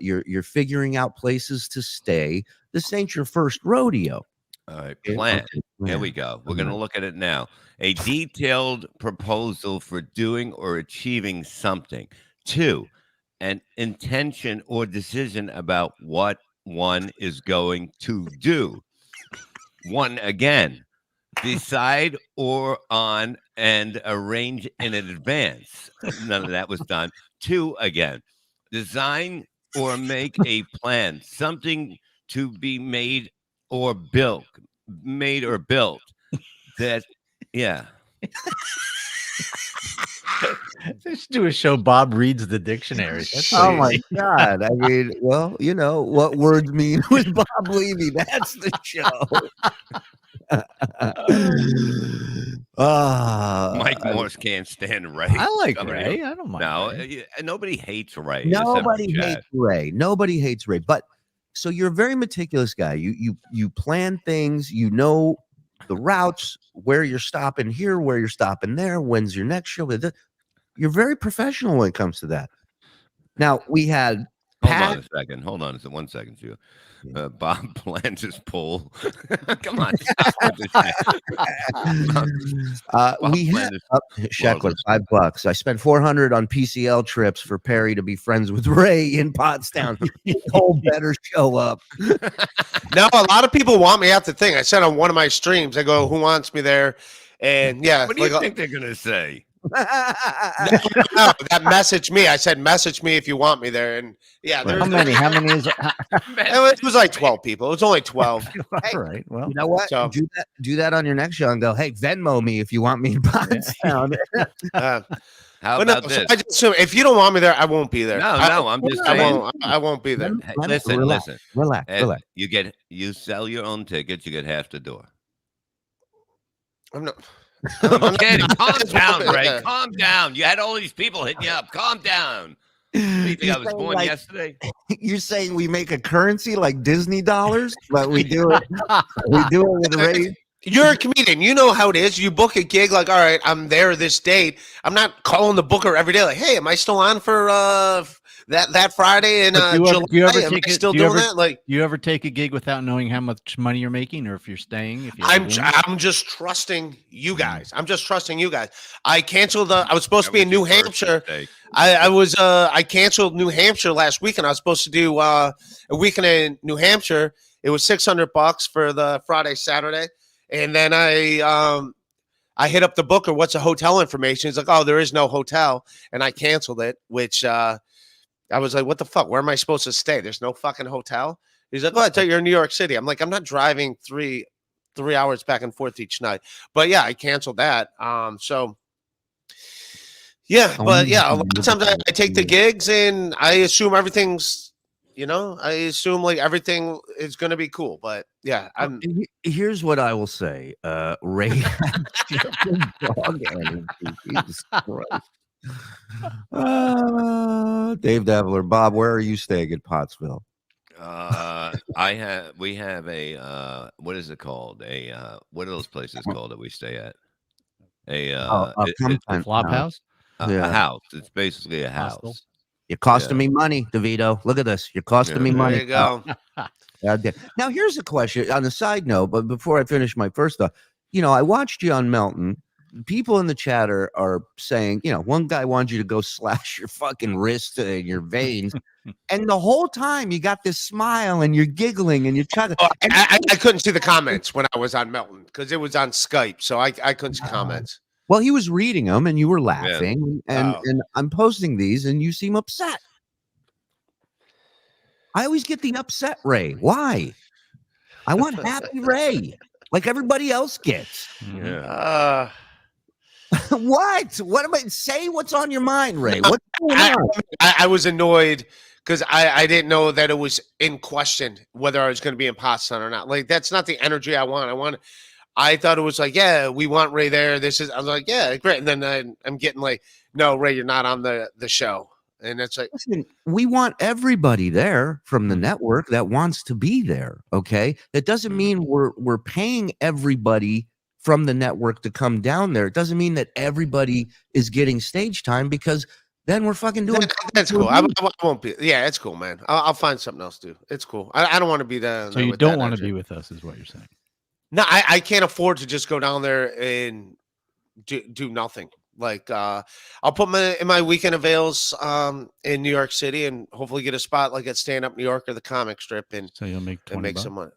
You're figuring out places to stay. This ain't your first rodeo. All right, plan. Here we go. We're going to look at it now. A detailed proposal for doing or achieving something. 2, an intention or decision about what one is going to do. 1, again, decide or on and arrange in advance. None of that was done. 2, again, design or make a plan, something to be made or built. That, yeah. They should do a show. Bob reads the dictionary. That's Oh pretty my neat. God. I mean, well, you know what words mean with Bob Levy. That's the show. Mike Morse can't stand Ray. I like Somebody Ray. else. I don't mind. No, Ray. nobody hates Ray. Just have a Nobody chat. hates Ray. Nobody hates Ray. But so you're a very meticulous guy. You plan things. You know the routes, where you're stopping here, where you're stopping there. When's your next show? You're very professional when it comes to that. Now we had. Hold on a second. 1 second, Hugh. Bob plans his poll. Come on. We had Sheckler, $5. I spent $400 on PCL trips for Perry to be friends with Ray in Pottstown. Whole better show up. No, a lot of people want me at the thing. I said on one of my streams, I go, who wants me there? And yeah, What do you think they're going to say? no, that messaged me. I said, message me if you want me there. And yeah, How many is it? it was like 12 people. It was only 12. All right. Well, You know what? So- do that on your next show and go, hey, Venmo me if you want me in Pottstown. How But no, about so this? I just assume if you don't want me there, I won't be there. No, I'm just I saying. won't be there. Hey, Relax, listen. Relax. Ed, you sell your own tickets, you get half the door. I'm not. I'm kidding. Calm down, Ray. Calm down. You had all these people hitting you up. Calm down. What do you think I was saying, born like, yesterday? You're saying we make a currency like Disney dollars, but we do it. We do it with Ray. You're a comedian. You know how it is. You book a gig like, all right, I'm there this date. I'm not calling the booker every day like, hey, am I still on for that Friday in July? Am I still doing that? Like, do you ever take a gig without knowing how much money you're making, or if you're staying? If you're I'm just trusting you guys. I'm just trusting you guys. I canceled. I was supposed to be in New Hampshire. I canceled New Hampshire last weekend. I was supposed to do a weekend in New Hampshire. It was $600 for the Friday, Saturday, and then I hit up the booker. What's the hotel information? He's like, oh, there is no hotel, and I canceled it. Which I was like, what the fuck? Where am I supposed to stay? There's no fucking hotel. He's like, oh, I thought you're in New York City. I'm like, I'm not driving three hours back and forth each night. But yeah, I canceled that. So yeah, but yeah, a lot of times I take the gigs and I assume everything's You know, I assume like everything is going to be cool, but yeah, I'm. Here's what I will say. Ray had different dog energy. Jesus Christ. Dave Davler, Bob, where are you staying in Pottsville? We have a what is it called? What are those places called that we stay at? Content Flop house. house. A house. It's basically a Hostel? house. You're costing Yeah. me money, DeVito. Look at this. You're costing me Yeah. money. There you go. Now, here's a question on a side note, but before I finish my first thought, I watched you on Melton. People in the chat are saying, one guy wants you to go slash your fucking wrist and your veins. And the whole time you got this smile and you're giggling and you're chuckling. Oh, I couldn't see the comments when I was on Melton because it was on Skype, so I couldn't see comments. Well, he was reading them and you were laughing. And I'm posting these and you seem upset. I always get the upset Ray. Why? I want happy Ray, like everybody else gets. Yeah. What? What am I say? What's on your mind, Ray? What's going on? I was annoyed because I didn't know that it was in question whether I was going to be in Pottstown or not. Like that's not the energy I want. I thought it was like, yeah, we want Ray there. I was like, yeah, great. And then I'm getting like, no, Ray, you're not on the show. And it's like, listen, we want everybody there from the network that wants to be there. Okay, that doesn't mean we're paying everybody from the network to come down there. It doesn't mean that everybody is getting stage time because then we're fucking doing. That's cool. I won't be. Yeah, it's cool, man. I'll find something else to do. It's cool. I don't want to be there. So you don't want to be with us, is what you're saying? No, I can't afford to just go down there and do nothing. Like I'll put my weekend avails in New York City and hopefully get a spot like at Stand Up New York or the comic strip and so you'll make some money.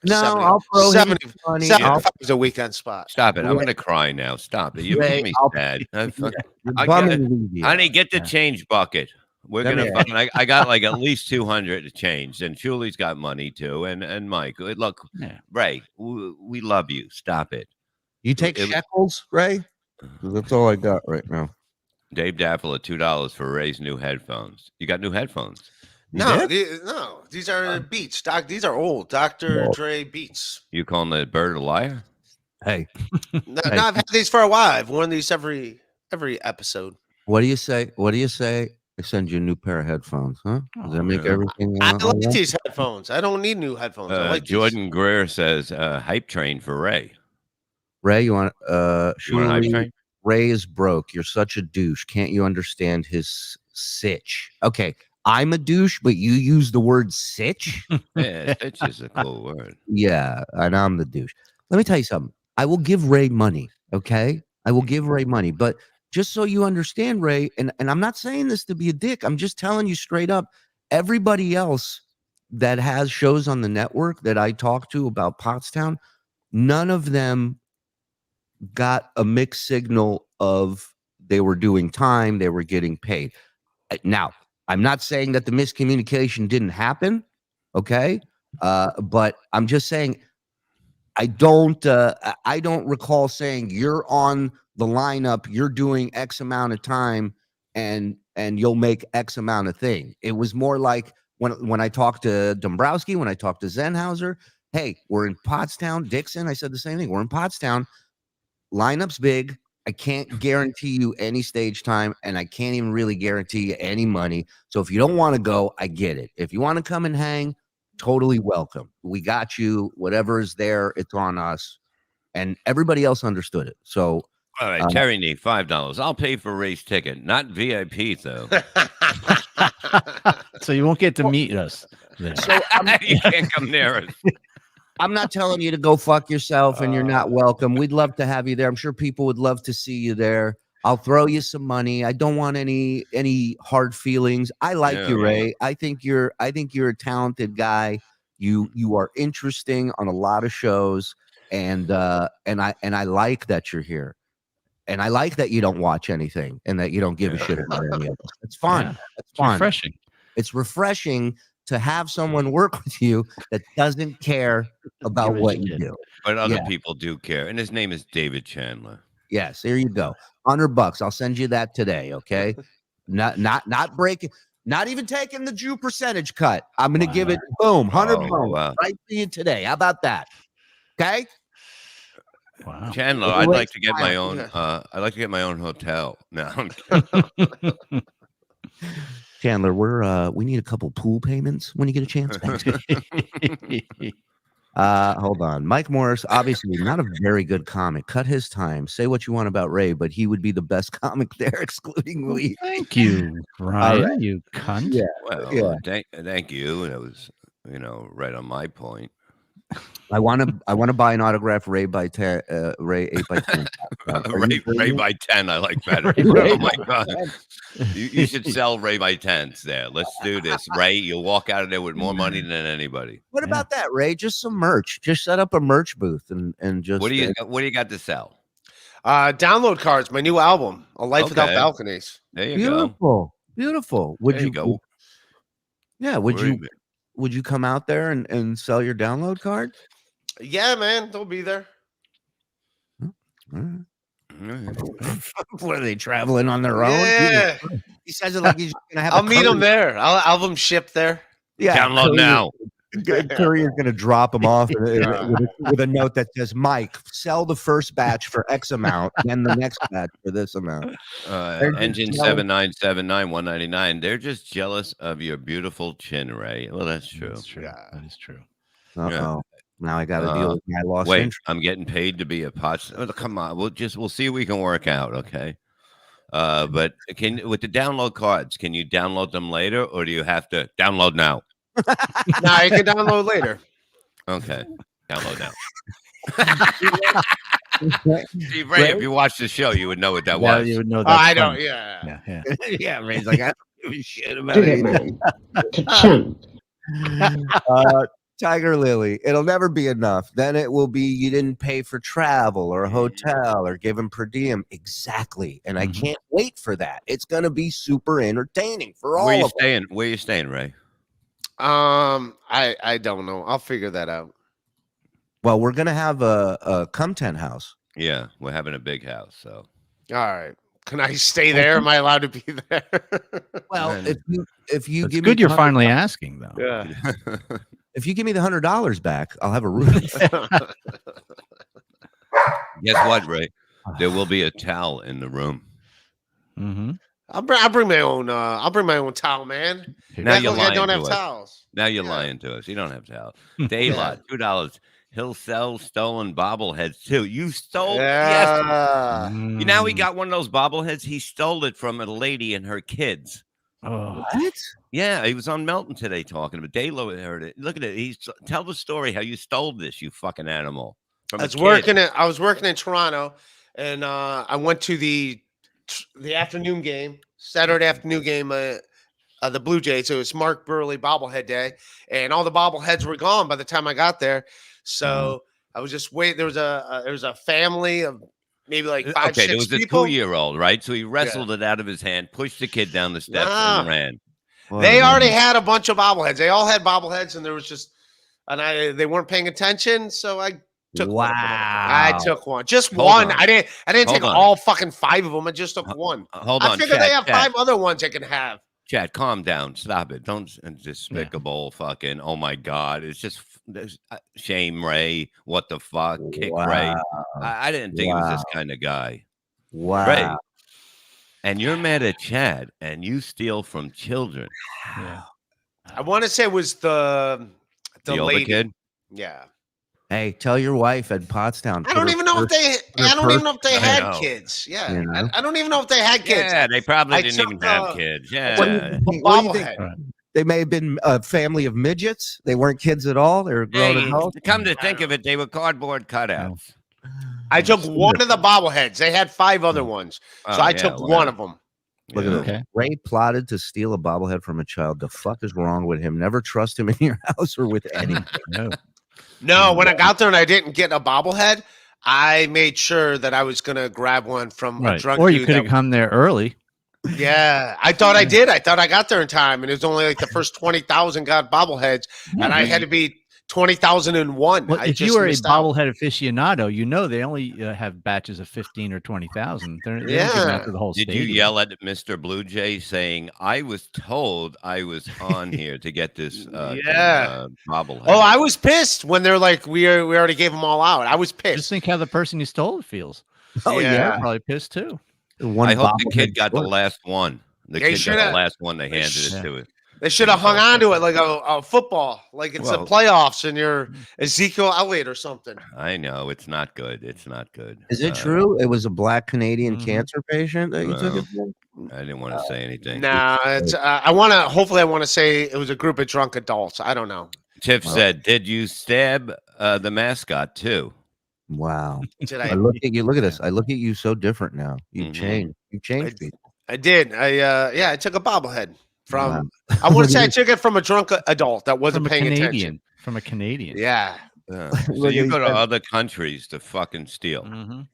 No, 70, I'll throw 70, him money. 75 is a weekend spot. Stop it. I'm going to cry now. Stop it. You make me sad. Honey, get the change bucket. We're going to fucking, I got like at least 200 to change. And Shuli's got money too. And Mike, look, Ray, we love you. Stop it. You take shekels, Ray? That's all I got right now. Dave Daffler, $2 for Ray's new headphones. You got new headphones? No, these are Beats. These are old Dr. Dre Beats. You calling the bird a liar? Hey, no, I've had these for a while. I've worn these every episode. What do you say? What do you say? I send you a new pair of headphones, huh? Does that make everything? I like these headphones. I don't need new headphones. I like Jordan Greer says hype train for Ray. Ray, you want hype train? Ray is broke. You're such a douche. Can't you understand his sitch? Okay, I'm a douche, but you use the word sitch. Yeah, sitch is a cool word. Yeah, and I'm the douche. Let me tell you something. I will give Ray money. Okay, I will give Ray money, but just so you understand, Ray, and I'm not saying this to be a dick. I'm just telling you straight up. Everybody else that has shows on the network that I talk to about Pottstown, none of them got a mixed signal of they were doing time, they were getting paid. Now, I'm not saying that the miscommunication didn't happen, okay? But I'm just saying I don't recall saying you're on the lineup, you're doing X amount of time, and you'll make X amount of thing. It was more like when I talked to Dombrowski, when I talked to Zenhauser, hey, we're in Pottstown, Dixon. I said the same thing. We're in Pottstown. Lineup's big. I can't guarantee you any stage time, and I can't even really guarantee you any money. So if you don't want to go, I get it. If you want to come and hang, totally welcome. We got you. Whatever is there, it's on us. And everybody else understood it. So all right, Terry need $5. I'll pay for Ray's ticket, not VIP though. So you won't get to meet us there. So you can't come near us. I'm not telling you to go fuck yourself and you're not welcome. We'd love to have you there. I'm sure people would love to see you there. I'll throw you some money. I don't want any hard feelings. I like you, Ray. I think you're a talented guy. You are interesting on a lot of shows, and I like that you're here. And I like that you don't watch anything and that you don't give a shit about any of it. It's fun. Yeah. It's fun. Refreshing. It's refreshing to have someone work with you that doesn't care about what you do. But other people do care. And his name is David Chandler. Yes, here you go. $100. I'll send you that today. Okay. Not breaking Not even taking the Jew percentage cut. I'm going to give it, boom, 100 boom, right for you today. How about that? Okay. Wow. Chandler, I'd like to get my own. I'd like to get my own hotel. No, I'm kidding. Chandler, we need a couple pool payments when you get a chance. Hold on. Mike Morris, obviously not a very good comic. Cut his time. Say what you want about Ray, but he would be the best comic there, excluding Lee. Thank you, Ryan. You cunt. Yeah. Well, thank you. That was, right on my point. I want to buy an autograph Ray by 10, Ray 8x10. Ray by 10, I like better. Oh my God. You should sell Ray by 10s there. Let's do this. Ray, you'll walk out of there with more money than anybody. What about that, Ray? Just some merch. Just set up a merch booth and just what do you got to sell? Download cards, my new album, A Life Without Balconies. There you go. Beautiful. Would you go? Yeah, would you come out there and sell your download card? Yeah, man, they'll be there. What are they traveling on their own? Yeah. He says it like he's gonna have. I'll meet them there. I'll have them shipped there. Yeah, download now. Courier's gonna drop them off with a note that says, "Mike, sell the first batch for X amount, and the next batch for this amount." Engine 7979 199. They're just jealous of your beautiful chin, Ray. Well, that's true. That's true. Yeah. That is true. Uh-oh. Now I got to deal with my lost Wait, interest. I'm getting paid to be a Pottstown. Oh, come on, we'll see if we can work out, okay? But with the download cards, can you download them later, or do you have to download now? Nah, you can download later. Okay, download now. See, Ray, if you watch the show, you would know what that was. You would know that. I don't. Yeah. Yeah, Ray's like, I don't give a shit about it. Tiger Lily, it'll never be enough. Then it will be you didn't pay for travel or a hotel or give him per diem. Exactly. And I can't wait for that. It's going to be super entertaining for all of us. Where you staying, Ray? I don't know. I'll figure that out. Well, we're going to have a cum tent house. Yeah, we're having a big house, so. All right. Can I stay there? Am I allowed to be there? Well, if you it's give good me you're finally asking, though. Yeah. If you give me the $100 back, I'll have a room. Guess what, Ray? There will be a towel in the room. Mm-hmm. I'll bring my own. I'll bring my own towel, man. Now you're lying I don't have to us. towels. Now you're lying to us. You don't have towels. Daylot, $2. He'll sell stolen bobbleheads too. You stole. Yeah. Yes. Now he got one of those bobbleheads. He stole it from a lady and her kids. Oh, What? Yeah, he was on Melton today talking about. Daylo heard it. Look at it. Tell the story how you stole this, you fucking animal. I was working in Toronto, and I went to the afternoon game, Saturday afternoon game, the Blue Jays. So it was Mark Burley bobblehead day, and all the bobbleheads were gone by the time I got there. So I was just waiting. There was a family of maybe like 5, 6 there was people. a 2-year-old, right? So he wrestled it out of his hand, pushed the kid down the steps, and ran. They already had a bunch of bobbleheads. They all had bobbleheads, and there was just, they weren't paying attention. So I took one. I took one, just one. I didn't take all fucking 5 of them. I just took one. Hold on. I figured they have 5 other ones I can have. Chad, calm down. Stop it. Don't despicable fucking. Oh my God. It's just shame, Ray. What the fuck? Kick Ray. I didn't think he was this kind of guy. Wow. Ray. And you're mad at Chad and you steal from children. yeah. I want to say it was the older lady. kid? Yeah. Hey, tell your wife at Pottstown. I don't even know if they had kids. Yeah. You know? I don't even know if they had kids. Yeah, they probably I didn't even took, have kids. Yeah. What do you think? Bobblehead. They may have been a family of midgets. They weren't kids at all. They were grown Hey, adults. come to think of it, they were cardboard cutouts. I took one of the bobbleheads. They had 5 other ones. So I took one of them. Look at this. Ray plotted to steal a bobblehead from a child. The fuck is wrong with him? Never trust him in your house or with anyone. No, when I got there and I didn't get a bobblehead, I made sure that I was going to grab one from a drunk Or you dude could have come there early. Yeah, I thought I did. I thought I got there in time, and it was only like the first 20,000 got bobbleheads, and I had to be 20,001. Well, I if just you are a missed out. bobblehead aficionado, you know they only have batches of 15 or 20,000. They don't give them Yeah. out to the whole Did stadium. you yell at Mr. Blue Jay saying, "I was told I was on here to get this bobblehead"? Oh, I was pissed when they're like, we already gave them all out. I was Just pissed. think how the person you stole it feels. Oh, Yeah. They're probably pissed too. One I hope the bobblehead kid got the short. last one. The They kid got shoulda- the last one. They handed it Yeah. to it. They should have hung on to it like a football, like it's the Well- playoffs and you're Ezekiel Elliott or something. I know it's not good. It's not good. Is it true? It was a black Canadian Mhm. cancer patient that you took it No. from? I didn't want to say anything. Nah, it's. I want to say it was a group of drunk adults. I don't know. Tiff said, "Did you stab the mascot too?" Wow. Did I I? look at you. Look at this. I look at you so different now. You've Mhm. changed. You've changed people. I did. I took a bobblehead from. Wow. I want Look to say at I this. took it from a drunk adult that wasn't From a paying Canadian. attention. From a Canadian. Yeah, Yeah. So Look, you he go to said- other countries to fucking steal. Mhm.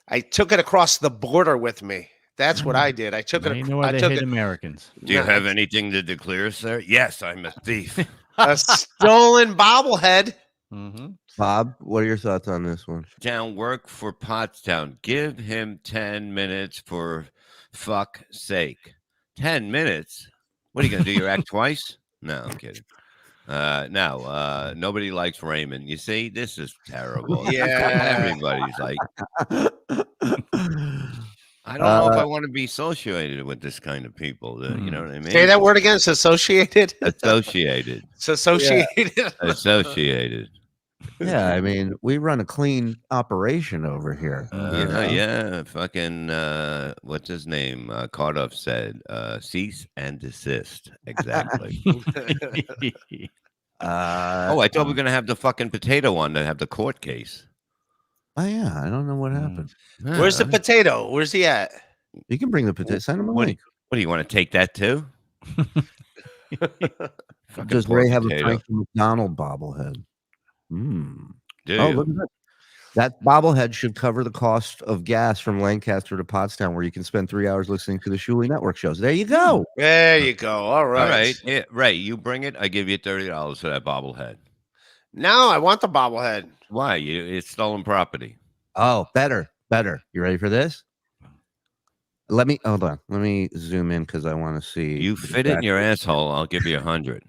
I took it across the border with me. That's what I did. I took Now it. you know why I they took hate it. Americans. Do you No, have anything to declare, sir? Yes, I'm a thief. a stolen bobblehead? Mm-hmm. Bob, what are your thoughts on this one? Down work for Pottstown. Give him 10 minutes for fuck sake. 10 minutes? What are you going to do? Your act twice? No, I'm kidding. No, nobody likes Raymond. You see, this is terrible. Yeah. Everybody's like, I don't know if I want to be associated with this kind of people. You know what I mean? Say that word again. It's associated. Associated. It's associated. Associated. Yeah, I mean, we run a clean operation over here. you know? Yeah, fucking what's his name? Cardoff said, cease and desist. Exactly. Oh, I thought we were gonna have the fucking potato one to have the court case. Oh yeah, I don't know what happened. Where's the potato? Where's he at? You can bring the potato. Send him a What do link. you want to take that too? Fucking Does poor Ray have a potato. Frank McDonald bobblehead? Do Oh, you? look at that. That bobblehead should cover the cost of gas from Lancaster to Pottstown, where you can spend 3 hours listening to the Shuli Network shows. There you go. There you go. All right. All right, yeah, Ray, you bring it. I give you $30 for that bobblehead. No, I want the bobblehead. Why? It's stolen property. Oh, better. You ready for this? Hold on. Let me zoom in because I want to see. You fit it in your asshole. I'll give you 100.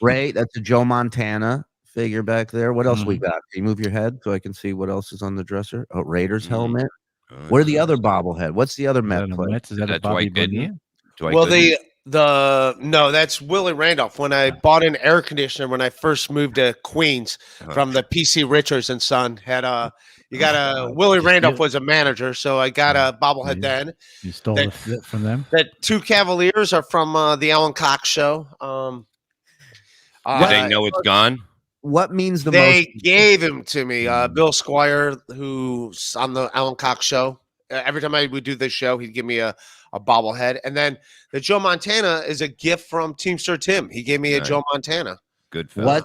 Ray, that's a Joe Montana figure back there. What else we got? Can you move your head so I can see what else is on the dresser? Oh, Raiders helmet. What are the other bobblehead? What's the other Met player? Is that a That's Bobby Dwight Gooden? Bonilla? Dwight Well, Gooden? no, that's Willie Randolph. When I bought an air conditioner when I first moved to Queens from the PC Richards and Son, Willie Randolph was a manager, so I got a bobblehead then. You stole it from them? That two Cavaliers are from the Alan Cox show. Do they know it's gone? What means the They most? gave him to me. Bill Squire, who's on the Alan Cox show. Every time I would do this show, he'd give me a bobblehead. And then the Joe Montana is a gift from Teamster Tim. He gave me a Nice. Joe Montana. Good fella.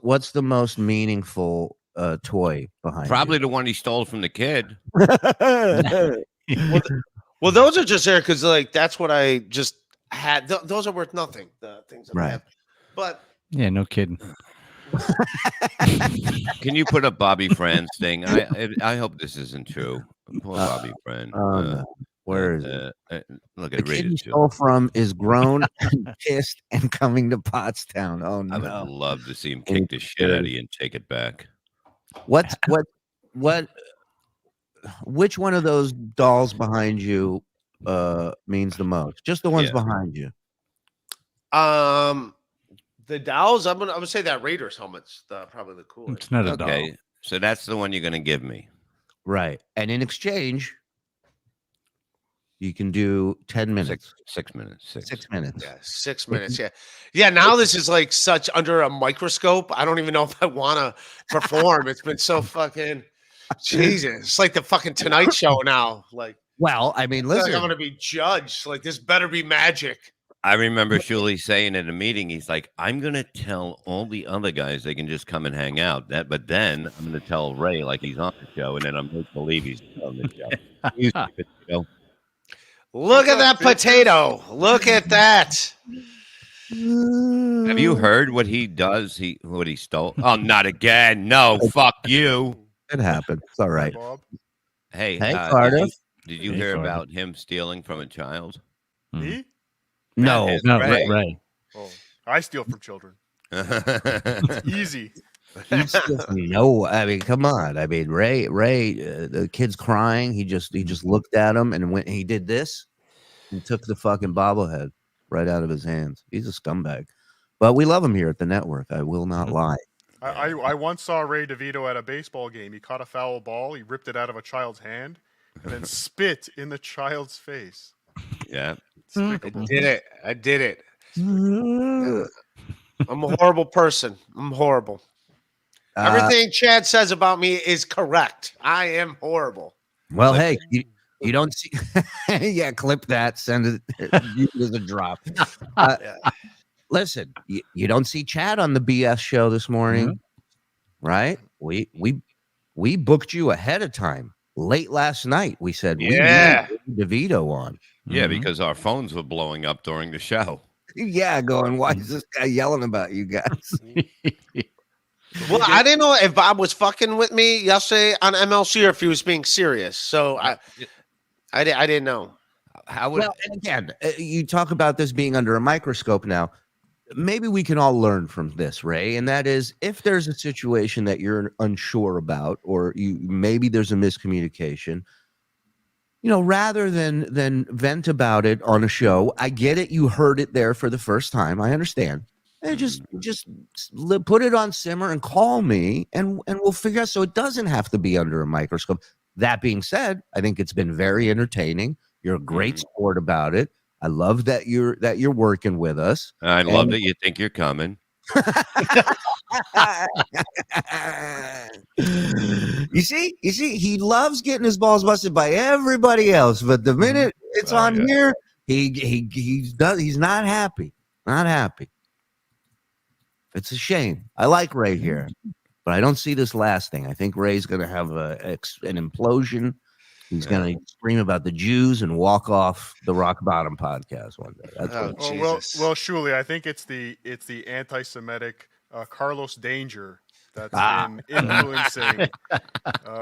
What's the most meaningful toy behind? Probably the one he stole from the kid. Well, those are just there because like that's what I just had. Those are worth nothing. The things that I Right. have. But Yeah, no kidding. Can you put up Bobby Friend's thing? I hope this isn't true. Poor Bobby Friend. No. Where is it? Look The at kid read you it. stole from is grown, and pissed, and coming to Pottstown. Oh I would no! love to see him kick the shit out of you and take it back. What? Which one of those dolls behind you means the most? Just the ones Yeah. behind you. the dolls, I would say that Raiders helmet's probably the coolest. It's not a doll. Okay, so that's the one you're gonna give me. Right. And in exchange, you can do 10 minutes. 6 minutes. 6 minutes. Yeah, 6 minutes. Yeah. Now this is like such under a microscope. I don't even know if I want to perform. It's been so fucking Jesus. It's like the fucking Tonight Show now. Like, Well, I mean, I feel like listen. I'm gonna be judged. Like this better be magic. I remember Shuli saying in a meeting, he's like, "I'm gonna tell all the other guys they can just come and hang out. But then I'm gonna tell Ray like he's on the show, and then I'm going to believe he's on the show." You stupid, you know? Look at that potato. Look at that. Have you heard what he does? What he stole? Oh, not again. No, fuck you. It happened. It's all Hi, right. Bob. Hey, Hey, Cardiff. did you Hey, hear Cardiff. about him stealing from a child? Me? No, him. No, Ray. Ray. Oh, I steal from children. Easy. no. I mean, come on. I mean, Ray, the kid's crying. He just looked at him and went. He did this. He took the fucking bobblehead right out of his hands. He's a scumbag, but we love him here at the network. I will not lie. I once saw Ray DeVito at a baseball game. He caught a foul ball. He ripped it out of a child's hand and then spit in the child's face. Yeah. Despicable. I did it. I'm a horrible person. I'm horrible. Everything Chad says about me is correct. I am horrible. Well, hey, you don't see. Yeah, clip that. Send it. Use it as a drop. Listen, you don't see Chad on the BS show this morning, right? We booked you ahead of time. Late last night, we said we need DeVito on. Yeah, because our phones were blowing up during the show. Yeah, going. Why is this guy yelling about you guys? Well, I didn't know if Bob was fucking with me yesterday on MLC or if he was being serious. So I didn't know. How would And again, you talk about this being under a microscope now. Maybe we can all learn from this, Ray, and that is if there's a situation that you're unsure about, or maybe there's a miscommunication, rather than vent about it on a show. I get it. You heard it there for the first time. I understand. And just put it on simmer and call me, and we'll figure out. So it doesn't have to be under a microscope. That being said, I think it's been very entertaining. You're a great sport about it. I love that you're working with us. I love that you think you're coming. You see, he loves getting his balls busted by everybody else, but the minute it's on here, he's not happy. Not happy. It's a shame. I like Ray here, but I don't see this lasting. I think Ray's going to have an implosion. He's going to scream about the Jews and walk off the Rock Bottom podcast one day. That's well, Shuli, I think it's the anti-Semitic Carlos Danger that's been influencing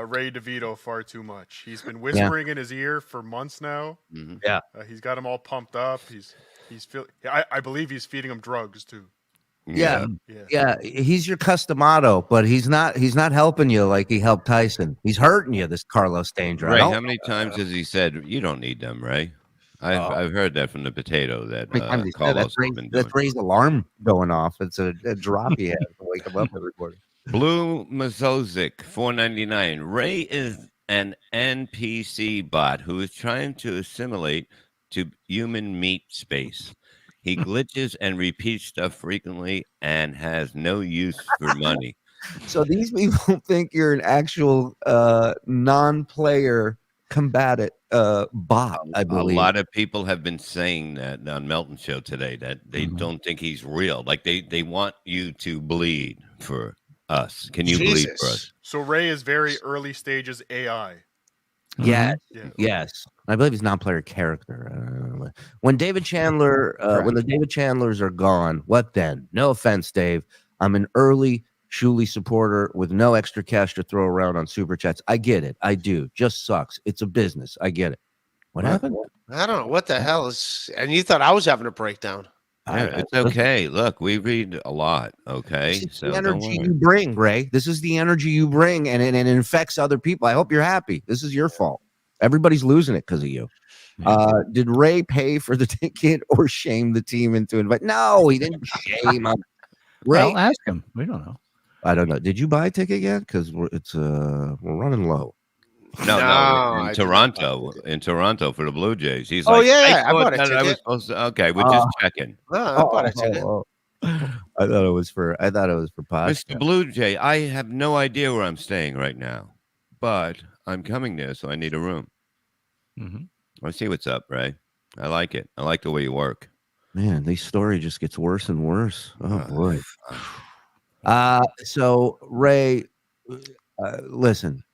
Ray DeVito far too much. He's been whispering in his ear for months now. Mm-hmm. Yeah, he's got him all pumped up. I believe he's feeding him drugs too. Yeah. He's your customato, but he's not helping you like he helped Tyson. He's hurting you, this Carlos Danger. Ray, how many times has he said you don't need them, Ray? I've heard that from the potato that Carlos has been doing. That's Ray's alarm going off. It's a drop he has to wake him up every morning. Blue Mazozic, $4.99. Ray is an NPC bot who is trying to assimilate to human meat space. He glitches and repeats stuff frequently and has no use for money. So these people think you're an actual non-player combatant bot, I believe. A lot of people have been saying that on Melton Show today, that they don't think he's real. Like they want you to bleed for us. Can you bleed for us? So Ray is very early stages AI. Yes, yes. I believe he's non-player character. When David Chandler, when the David Chandlers are gone, what then? No offense, Dave. I'm an early Shuli supporter with no extra cash to throw around on super chats. I get it. I do. Just sucks. It's a business. I get it. What happened? I don't know what the hell is. And you thought I was having a breakdown. It's okay. Look, we read a lot. Okay, so the energy you bring, Ray. This is the energy you bring, and it infects other people. I hope you're happy. This is your fault. Everybody's losing it because of you. Did Ray pay for the ticket or shame the team into invite? No, he didn't shame him. Ray, well, ask him. We don't know. I don't know. Did you buy a ticket yet? Because we're running low. No, in Toronto for the Blue Jays. He's I I bought a was ticket. supposed to. Okay, we're just checking. I bought a ticket. I thought it was for Pottstown. Mr. Blue Jay, I have no idea where I'm staying right now, but I'm coming there, so I need a room. I see what's up, Ray. I like it. I like the way you work. Man, this story just gets worse and worse. Oh boy. So Ray, listen.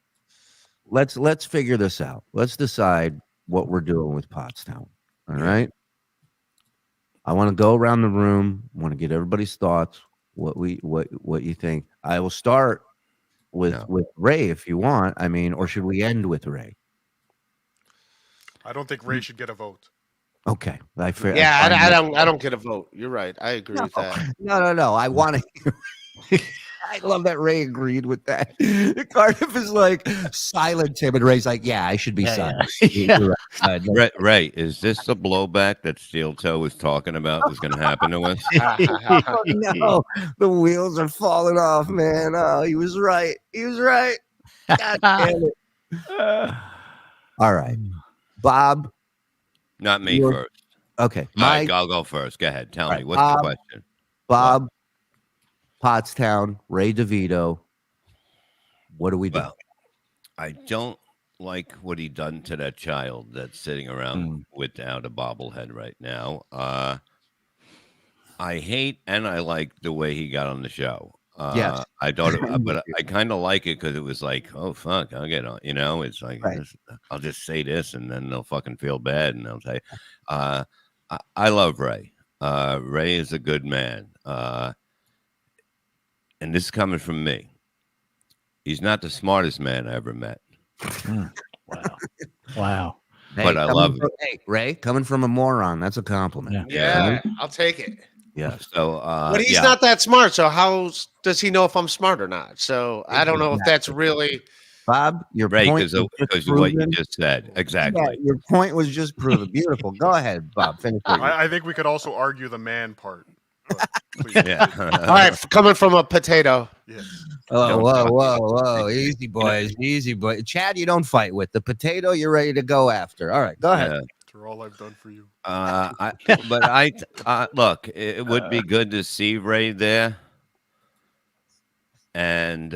Let's figure this out. Let's decide what we're doing with Pottstown. All right. I want to go around the room. Want to get everybody's thoughts. What you think? I will start with Ray if you want. I mean, or should we end with Ray? I don't think Ray should get a vote. Okay. Yeah, I don't get a vote. You're right. I agree with that. No. I want to. I love that Ray agreed with that. Cardiff is like silent him, and Ray's like, "Yeah, I should be silent." Yeah. Ray, is this the blowback that Steel Toe was talking about was going to happen to us? Oh, no, the wheels are falling off, man. Oh, he was right. He was right. God damn it. All right, Bob. Not me first. Okay, All right, I'll go first. Go ahead. Tell me. What's the question? Bob, Pottstown, Ray DeVito. What do we do? Well, I don't like what he done to that child that's sitting around without a bobblehead right now. I hate and I like the way he got on the show. Yes. I thought, but I kind of like it because it was like, oh fuck, I'll get on. You know, it's like I'll just say this and then they'll fucking feel bad and they'll say, I love Ray. Ray is a good man. And this is coming from me. He's not the smartest man I ever met. Wow. Hey, but I love it. Hey, Ray, coming from a moron, that's a compliment. Yeah, I'll take it. Yeah. So, but he's not that smart. So how does he know if I'm smart or not? So I don't know if that's really. Bob, your Ray, point because of what you just said. Exactly. Yeah, your point was just proven. Beautiful. Go ahead, Bob. Finish. I think we could also argue the man part. Yeah. All right, coming from a potato. Yes. Oh, whoa. Easy, boys. Easy, boy. Chad, you don't fight with. The potato, you're ready to go after. All right, go ahead. Yeah. For all I've done for you. Look, it would be good to see Ray there. And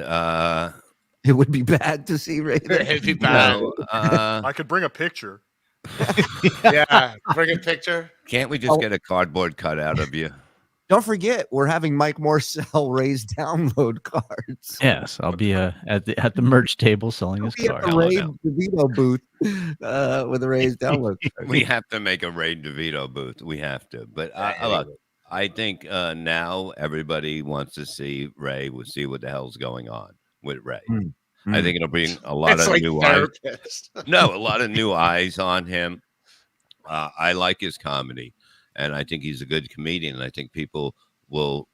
it would be bad to see Ray there. It'd be bad. I could bring a picture. Yeah, bring a picture. Can't we just get a cardboard cutout of you? Don't forget, we're having Mike Moore sell Ray's download cards. Yes, I'll be at the merch table selling his At cards. the Ray DeVito booth with the Ray's download cards. We have to make a Ray DeVito booth. We have to. But look, I think now everybody wants to see Ray. We'll see what the hell's going on with Ray. I think it'll bring a lot of new eyes. No, a lot of new eyes on him. I like his comedy. And I think he's a good comedian. And I think people will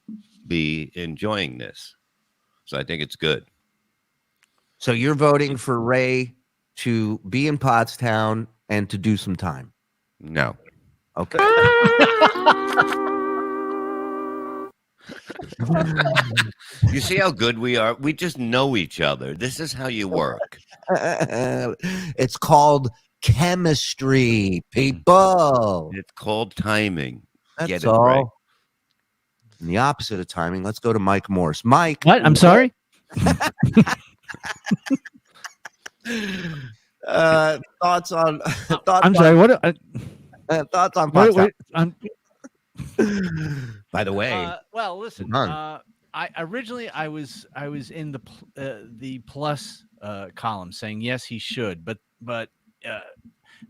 be enjoying this. So I think it's good. So you're voting for Ray to be in Pottstown and to do some time? No. Okay. You see how good we are? We just know each other. This is how you work. It's called chemistry, people. It's called timing. That's Get it all. right. And the opposite of timing. Let's go to Mike Morse. Mike. What? I'm sorry? Thoughts on I'm sorry. What? thoughts on Wait, By the way, well, listen. I originally I was in the plus column saying yes he should, but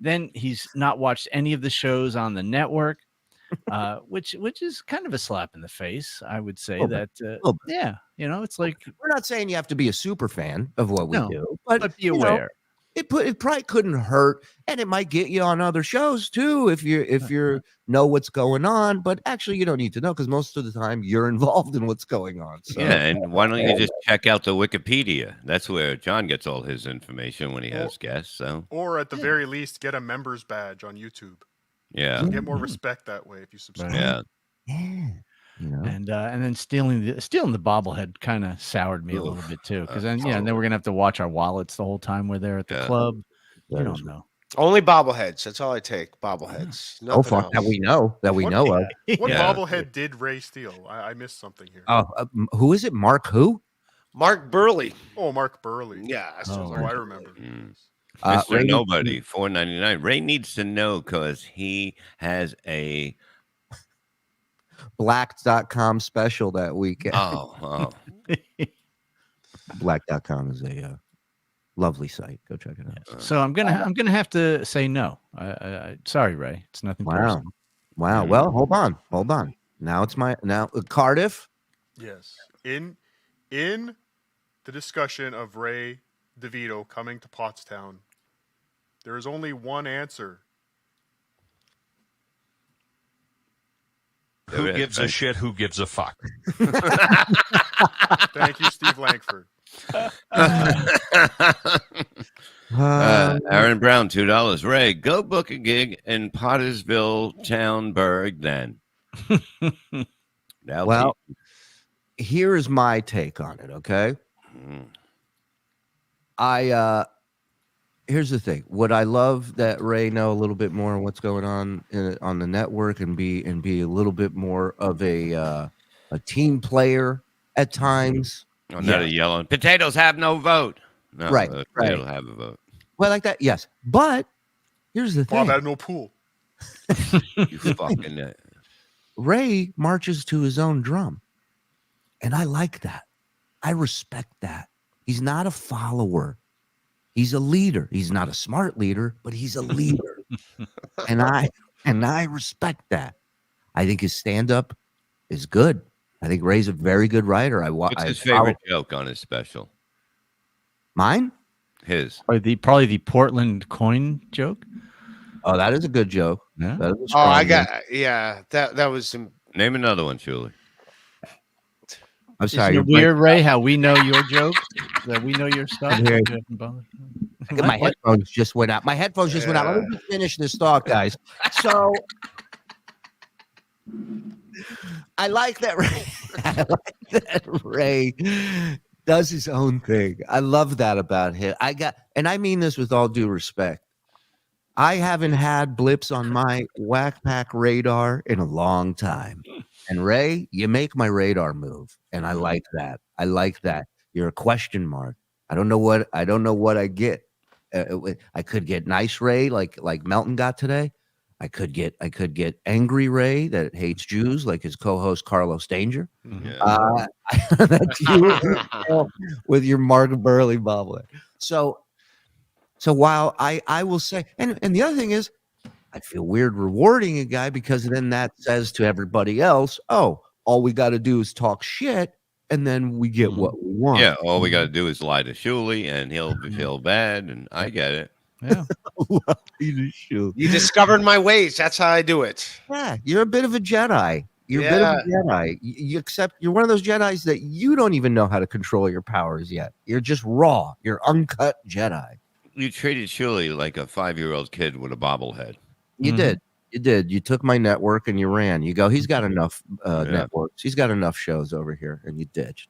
then he's not watched any of the shows on the network, which is kind of a slap in the face. I would say that. Yeah, it's like we're not saying you have to be a super fan of what we do, but be aware. It probably couldn't hurt, and it might get you on other shows too if you know what's going on. But actually, you don't need to know because most of the time you're involved in what's going on. So. Yeah, and why don't you just check out the Wikipedia? That's where John gets all his information when he has guests. So, or at the very least, get a member's badge on YouTube. Yeah, you get more respect that way if you subscribe. Yeah. And then stealing the bobblehead kind of soured me a little bit too, because then then we're gonna have to watch our wallets the whole time we're there at the club. You don't know. Only bobbleheads. That's all I take. Bobbleheads. Oh fuck! That we know of. What bobblehead did Ray steal? I missed something here. Who is it? Mark who? Mark Burley. Oh, Mark Burley. Yeah. I remember. Mr. Nobody, $4.99. Ray needs to know because he has a Black.com special that weekend. Oh. Black.com is a lovely site. Go check it out. So I'm gonna have to say no. I sorry, Ray. It's nothing personal. Wow. Well, hold on. Now it's Cardiff. Yes. In the discussion of Ray DeVito coming to Pottstown, there is only one answer. Who gives a shit? Who gives a fuck? Thank you, Steve Langford. Aaron Brown, $2. Ray, go book a gig in Pottersville, Townburg, then. Well, here is my take on it. Okay. Here's the thing. Would I love that Ray know a little bit more on what's going on on the network and be a little bit more of a team player at times? Oh, not a yelling. Potatoes have no vote. No, right. Potatoes have a vote. Well, like that, yes. But here's the thing. Bob had no pool. You fucking Ray marches to his own drum. And I like that. I respect that. He's not a follower. He's a leader. He's not a smart leader, but he's a leader. and I respect that. I think his stand-up is good. I think Ray's a very good writer. What's his favorite joke on his special? Mine? His. Probably the Portland coin joke. Oh, that is a good joke. Yeah. That is a Oh, strong I one. got that was Name another one, Shuli. I'm sorry. Isn't it weird, Ray, how we know your jokes, that we know your stuff. Here. My headphones just went out. Let me just finish this thought, guys. So I like that Ray does his own thing. I love that about him. And I mean this with all due respect. I haven't had blips on my Whack Pack radar in a long time. And Ray, you make my radar move. And I like that. You're a question mark. I don't know what I get. I could get nice Ray like Melton got today. I could get angry Ray that hates Jews like his co-host Carlos Danger. Yeah. That's you with your Mark Burley bobblehead. So while I will say, and the other thing is, I feel weird rewarding a guy because then that says to everybody else, oh, all we got to do is talk shit and then we get what we want. Yeah, all we got to do is lie to Shuli and he'll feel bad, and I get it. Yeah. you discovered my ways. That's how I do it. Yeah, you're a bit of a Jedi. You're a bit of a Jedi. You accept you're one of those Jedis that you don't even know how to control your powers yet. You're just raw. You're uncut Jedi. You treated Shuli like a 5-year-old kid with a bobblehead. You did. You did. You took my network and you ran. You go, he's got enough networks. He's got enough shows over here, and you ditched.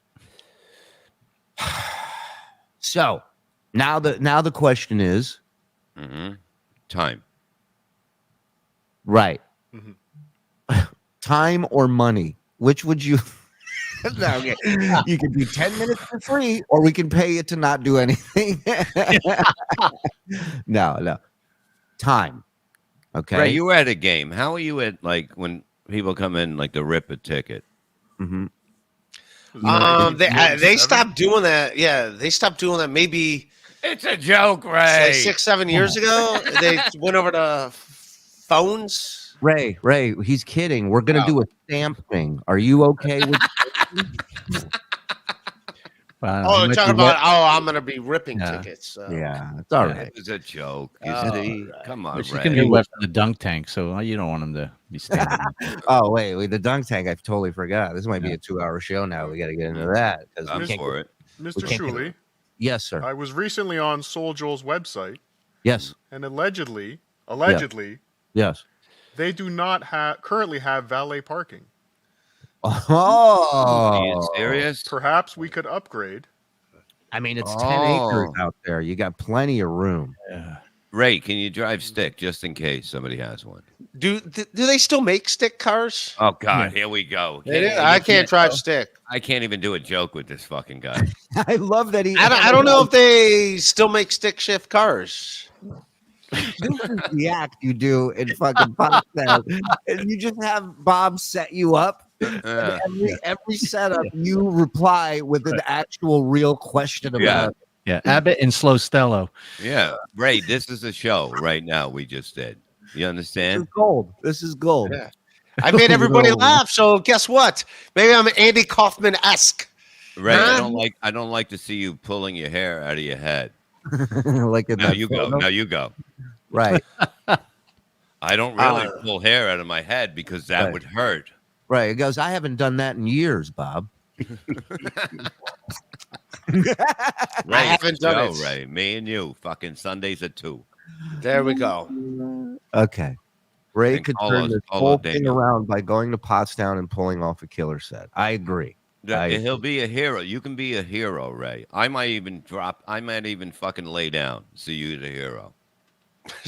So now the question is, time. Right. Time or money? Which would you? No, okay. You can do 10 minutes for free, or we can pay you to not do anything. No. Time. Okay. Ray, you were at a game. How are you at, like, when people come in, like, to rip a ticket? They stopped doing that. Yeah, they stopped doing that. Maybe It's a joke, Ray. like 6-7 years ago. They went over to phones. Ray, he's kidding. We're gonna do a stamp thing. Are you okay with? You're talking about. I'm gonna be ripping tickets. So. Yeah, it's all right. It was a joke. Come on, She's Ray. going to be left in the dunk tank, so you don't want him to be standing. Oh wait, the dunk tank. I totally forgot. This might be a 2-hour show now. We got to get into that because I'm for it. Mr. Shuli. Yes, sir. I was recently on Soul Joel's website. Yes. And allegedly, Yes. they do not currently have valet parking. Oh, Are you serious? Perhaps we could upgrade. I mean, it's 10 acres out there. You got plenty of room. Ray, can you drive stick just in case somebody has one? Do they still make stick cars? Oh God, here we go. I can't drive stick. I can't even do a joke with this fucking guy. I love that he. I don't know if they still make stick shift cars. This is the act you do in fucking Pottstown. And you just have Bob set you up. Every setup, you reply with an actual real question about. Yeah, Abbott and Slow Stello. Yeah, Ray, this is a show right now we just did. You understand? This is gold. Yeah. I made everybody No. laugh. So guess what? Maybe I'm Andy Kaufman-esque. Right. Huh? I don't like to see you pulling your hair out of your head. Like in Now that you go. photo? Now you go. Right. I don't really pull hair out of my head because that Right. would hurt. Right. It goes, I haven't done that in years, Bob. I haven't done it. Ray. Me and you. Fucking Sundays at 2. There we go. Okay. Ray And could call turn us- this call whole us thing Daniel. around by going to Pottstown and pulling off a killer set. I agree. He'll be a hero. You can be a hero, Ray. I might even fucking lay down. See you the hero.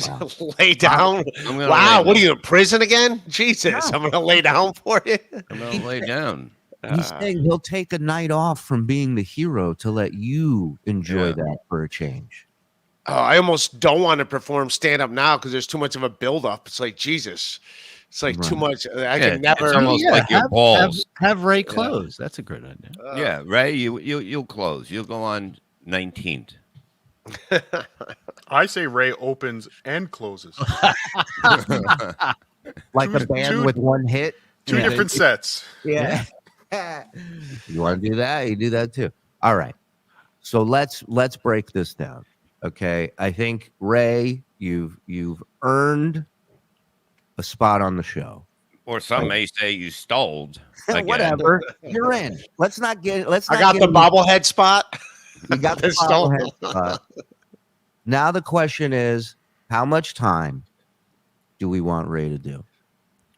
Wow. Lay down. I'm gonna Wow, lay what are down. you in prison again? Jesus, I'm gonna lay down for you. I'm gonna lay down. He's saying he'll take a night off from being the hero to let you enjoy Yeah. that for a change. Oh, I almost don't want to perform stand up now because there's too much of a build up. It's like Jesus. It's like too Right. much. I Yeah, can never. It's almost like your balls. Have Ray close. That's a great idea. Yeah, Ray, you'll close. You'll go on 19th. I say Ray opens and closes. Like a Two- band two- with one hit. Two Yeah. different sets. Yeah. You want to do that? You do that too. All right. So let's break this down. Okay. I think Ray, you've earned a spot on the show. Or some may say you stole. Again. Whatever. You're in. Let's not I get got the bobblehead spot. You got the It's all- bobblehead spot. Now the question is, how much time do we want Ray to do?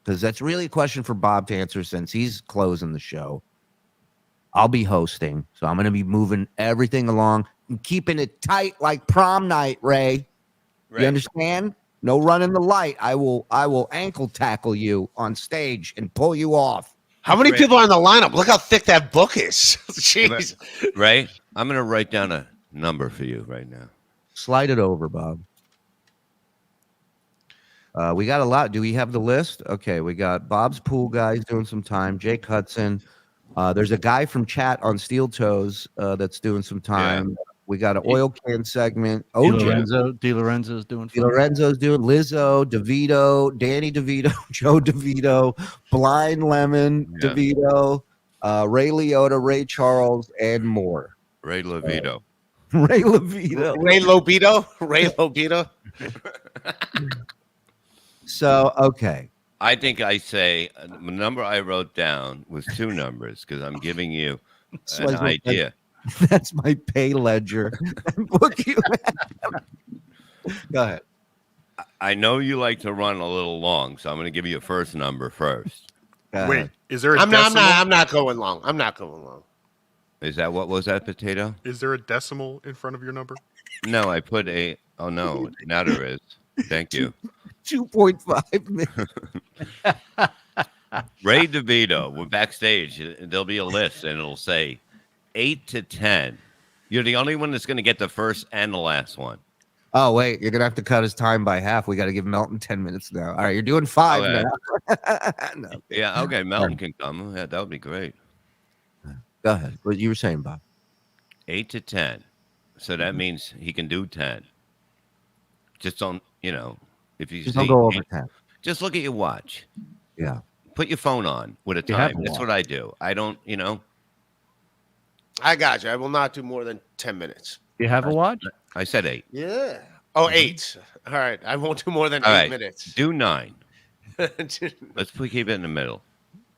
Because that's really a question for Bob to answer since he's closing the show. I'll be hosting, so I'm going to be moving everything along and keeping it tight like prom night, Ray. You understand? No running the light. I will ankle tackle you on stage and pull you off. How many Ray. people are in the lineup? Look how thick that book is. Jeez. Ray, I'm going to write down a number for you right now. Slide it over, Bob. We got a lot. Do we have the list? Okay, we got Bob's Pool Guys doing some time. Jake Hudson. There's a guy from chat on Steel Toes that's doing some time. We got an oil can segment. Di Lorenzo's doing Di Lorenzo's doing Lizzo, DeVito, Danny DeVito, Joe DeVito, Blind Lemon, Yeah. DeVito, Ray Liotta, Ray Charles, and more. Ray LeVito. Ray Levito. Ray Lobito. Ray Lobito. So, okay. I think I say the number I wrote down was 2 numbers because I'm giving you So an I was like, idea. That's my pay ledger. Book you. Go ahead. I know you like to run a little long, so I'm going to give you a first number first. Go Wait, ahead. is there a I'm decimal? not going long. I'm not going long. Is that what was that, Potato? Is there a decimal in front of your number? No, I put a. Oh no, now there is. Thank you, 2.5 minutes. Ray DeVito. We're backstage. There'll be a list, and it'll say 8 to 10. You're the only one that's going to get the first and the last one. Oh, wait. You're going to have to cut his time by half. We got to give Melton 10 minutes now. All right. You're doing 5 Okay. now. No. Yeah, okay. Melton can come. Yeah, that would be great. Go ahead. What you were saying, Bob. 8 to 10. So that means he can do 10. Just don't, if you Just see don't go over 8, 10. just look at your watch. Yeah. Put your phone on with a You have time. a That's what I do. I don't, I got you. I will not do more than 10 minutes. You have a watch? I said 8. Yeah. Oh, 8. All right. I won't do more than All 8 right. minutes. Do 9. Let's keep it in the middle.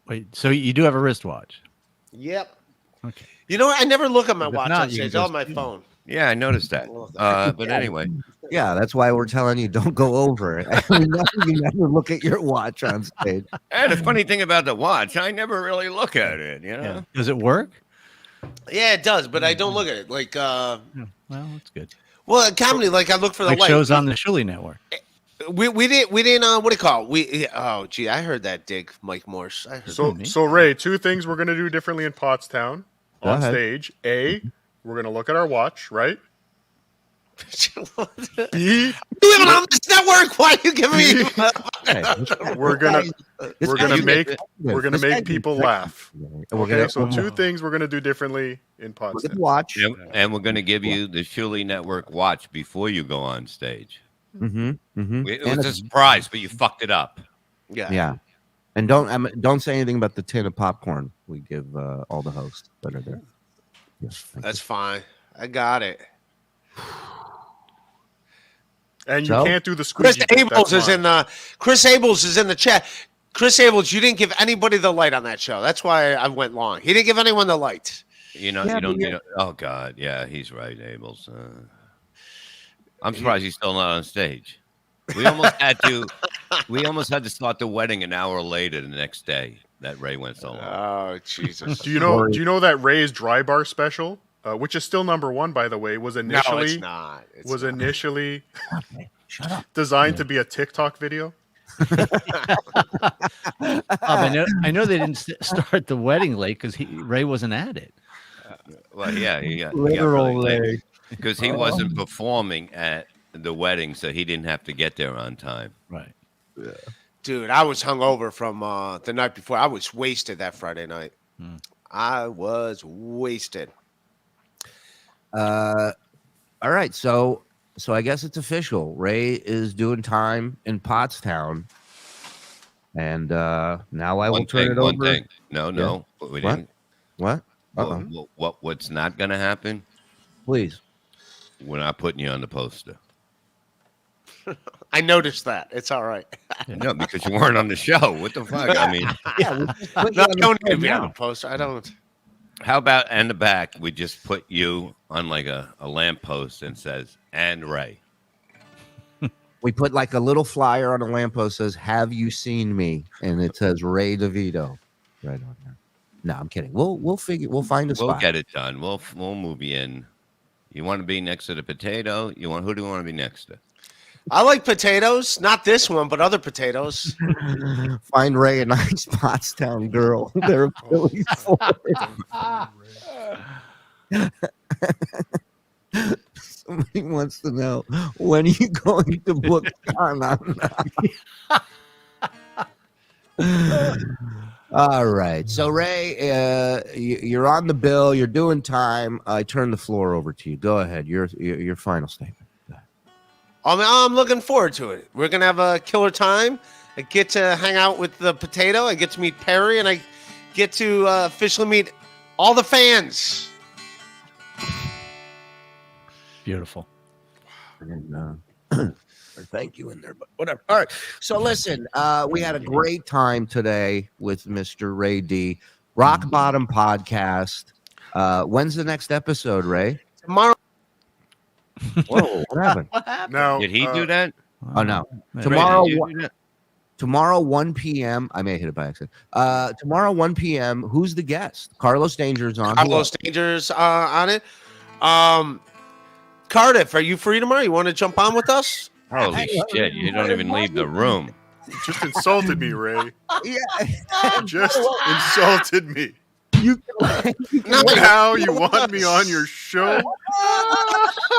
Wait, so you do have a wristwatch? Yep. Okay. You know what? I never look at my If watch not, on you can stage. It's on just- my phone. Yeah, I noticed that. But anyway, Yeah. That's why we're telling you don't go over it. You never look at your watch on stage. and the funny thing about the watch, I never really look at it. Yeah. Does it work? Yeah, it does, but I don't look at it. Like, Yeah. Well, that's good. well, in comedy, like I look for the Like light. shows on the Shuli Network. We didn't what do you call it? Oh gee, I heard that dig, Mike Morse. I heard So Ray, 2 things we're gonna do differently in Pottstown Go on ahead. stage. A, we're gonna look at our watch, right? that. B, You even on this network? Why are you giving me? we're gonna This we're guy's gonna good. make we're gonna This guy's make people good. laugh. And we're Okay, gonna so 2 things we're gonna do differently in we're gonna Pottstown. watch. and we're going to give you the Shuli Network watch before you go on stage. Mm-hmm. Mm-hmm. It was a surprise, but you fucked it up. Yeah. Yeah. And don't say anything about the tin of popcorn we give all the hosts that are there. Yes, That's fine. I got it. And you So? can't do the Chris squeegee. bit, Abels that's is in mine. the Chris Abels is in the chat. Chris Abels, you didn't give anybody the light on that show. That's why I went long. He didn't give anyone the light. You know, Yeah, you don't. but You know, oh God, yeah, he's right, Abels. I'm surprised he's still not on stage. We almost had to. We almost had to start the wedding an hour later the next day. That Ray went so long. Oh Jesus! Do you know that Ray's Dry Bar special, which is still #1 by the way, was No, it's initially not. It's was not. initially Shut up. designed to be a TikTok video? I know they didn't start the wedding late because Ray wasn't at it. Well, yeah, he got Literal really late Ray. because he wasn't performing at the wedding, so he didn't have to get there on time. Right. Dude, I was hungover from the night before. I was wasted that Friday night. I was wasted. All right, so I guess it's official. Ray is doing time in Pottstown, and now I will turn it over. One thing. No, we What? didn't. What? Uh-oh. What's not going to happen? Please. We're not putting you on the poster. I noticed that. It's all right. No, because you weren't on the show. What the fuck? I mean, No, I don't need to be on a poster. I don't. how about in the back we just put you on like a lamppost and says "and Ray." We put like a little flyer on a lamppost says, "Have you seen me?" And it says Ray DeVito right on there. No, I'm kidding. We'll find a spot. We'll get it done. We'll move you in. You want to be next to the potato? Who do you want to be next to? I like potatoes. Not this one, but other potatoes. Find Ray a nice Pottstown girl. They're Philly for it. Somebody wants to know, when are you going to book Ghana? All right. So, Ray, you're on the bill. You're doing time. I turn the floor over to you. Go ahead. Your final statement. I'm looking forward to it. We're gonna have a killer time. I get to hang out with the potato. I get to meet Perry, and I get to officially meet all the fans. Beautiful. And, thank you in there, but whatever. All right. So listen, we had a great time today with Mr. Ray D. Rock Bottom Podcast. When's the next episode, Ray? Tomorrow. Whoa, what happened? Now, Did he do that? Oh no. Ray, Tomorrow, Did you do that? tomorrow 1 p.m. I may hit it by accident. Tomorrow 1 p.m. Who's the guest? Carlos Danger's on. Carlos Danger's on it. Cardiff, are you free tomorrow? You want to jump on with us? Holy shit! You don't even leave the room. just insulted me, Ray. Yeah. Just insulted me. You Now you want me on your show?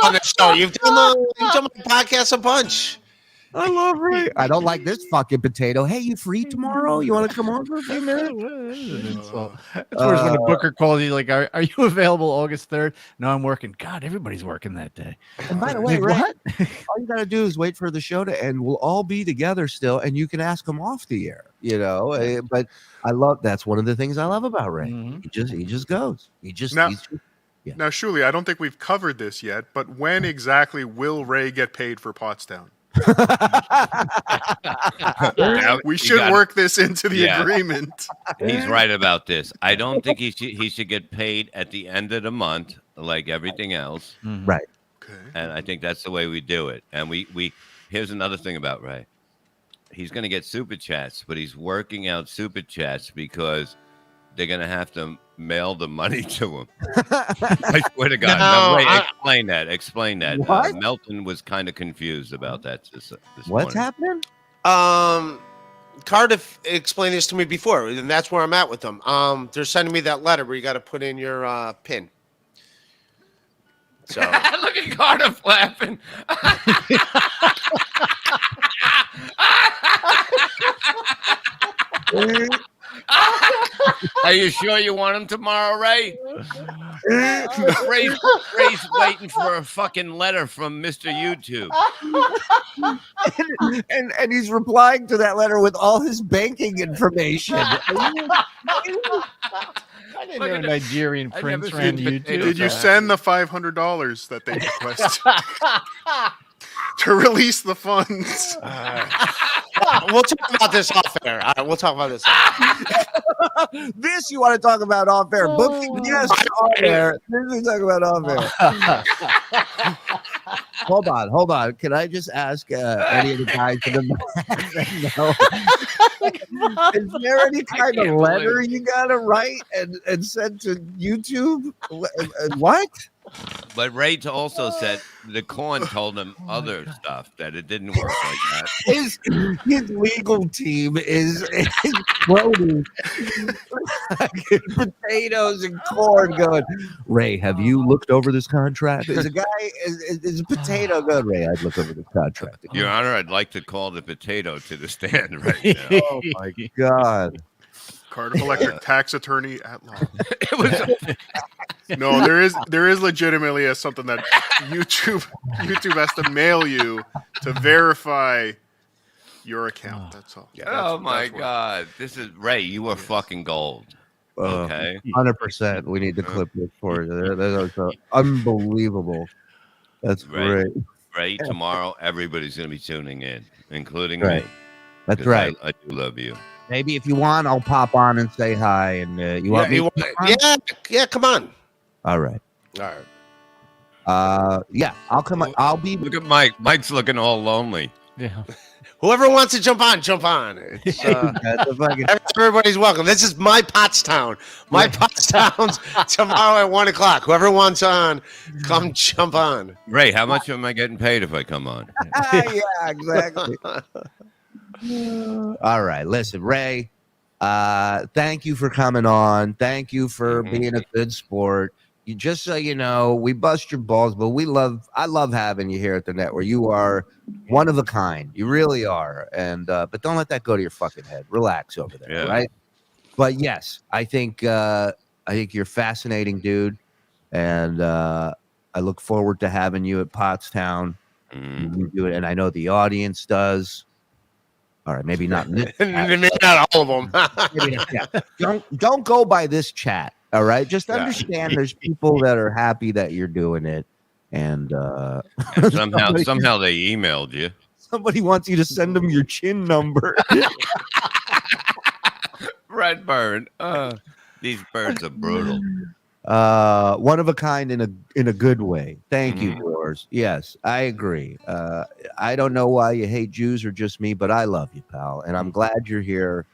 On the show, you've done the podcast a bunch. I love Ray. I don't like this fucking potato. Hey, you free tomorrow? You want to come on for a few minutes? It's worse when a booker calls you like, are you available August 3rd? No, I'm working. God, everybody's working that day. And by the way, Like, Ray, what? all you got to do is wait for the show to end. We'll all be together still, and you can ask him off the air, But that's one of the things I love about Ray. Mhm. He just goes. Now, he's- now, Shuli, I don't think we've covered this yet, but when exactly will Ray get paid for Pottstown? Now, We you should gotta- work this into the Yeah. agreement. He's right about this. I don't think he should get paid at the end of the month like everything else. Mhm. Right. Okay. And I think that's the way we do it. And we here's another thing about Ray. He's going to get super chats, but he's working out super chats because they're going to have to mail the money to him. I swear to God. No, Ray, I- explain that. What? Melton was kind of confused about that this What's morning. happening? Cardiff explained this to me before, and that's where I'm at with them. They're sending me that letter where you got to put in your PIN. So Look at Cardiff laughing. Are you sure you want him tomorrow, Ray? Ray's waiting for a fucking letter from Mr. YouTube. and he's replying to that letter with all his banking information. I didn't know a Nigerian I've prince never ran seen YouTube. potatoes Did you send the $500 that they requested to release the funds? We'll talk about this off air. All right, we'll talk about this. This you want to talk about off air? Booking guests on air. This we talk about off air. Hold on. Can I just ask any of the guys in the back? Is there any kind of letter you gotta write and send to YouTube? What? But Ray also said the corn told him other stuff that it didn't work like that. His legal team is quoting potatoes and corn going, Ray, have you looked over this contract? Is a potato good? Ray, I'd look over the contract. Your Honor, I'd like to call the potato to the stand right now. Oh my God. Cardiff Electric tax attorney at law. It was No, there is legitimately something that YouTube has to mail you to verify your account. That's all. oh my that's what- God. This is Ray, you are fucking gold. Okay. 100%. We need to clip this for you. That's unbelievable. That's Right. great. Ray, tomorrow everybody's gonna be tuning in, including Right. me. That's 'Cause right. I do love you. Maybe if you want, I'll pop on and say hi. And you want me? Yeah, come on. All right. All right. Yeah, I'll come. I'll be. Look at Mike. Mike's looking all lonely. Yeah. Whoever wants to jump on, jump on. It's, That's a fucking- everybody's welcome. This is my Pottstown. My Pottstown's tomorrow at 1:00. Whoever wants on, come jump on. Ray, how much am I getting paid if I come on? yeah, exactly. All right, listen, Ray. Thank you for coming on. Thank you for being a good sport. You just so you know, we bust your balls, but I love having you here at the network. You are one of a kind. You really are. And but don't let that go to your fucking head. Relax over there, Yeah. right? But yes, I think you're a fascinating dude, and I look forward to having you at Pottstown. You do it, and I know the audience does. All right, maybe not. In this Maybe not all of them. maybe not, yeah. Don't go by this chat. All right, just understand there's people that are happy that you're doing it, and And somehow they emailed you. somebody wants you to send them your chin number. Redburn. These birds are brutal. One of a kind in a good way. Thank you, Doors. Yes, I agree. I don't know why you hate Jews or just me, but I love you, pal, and I'm glad you're here.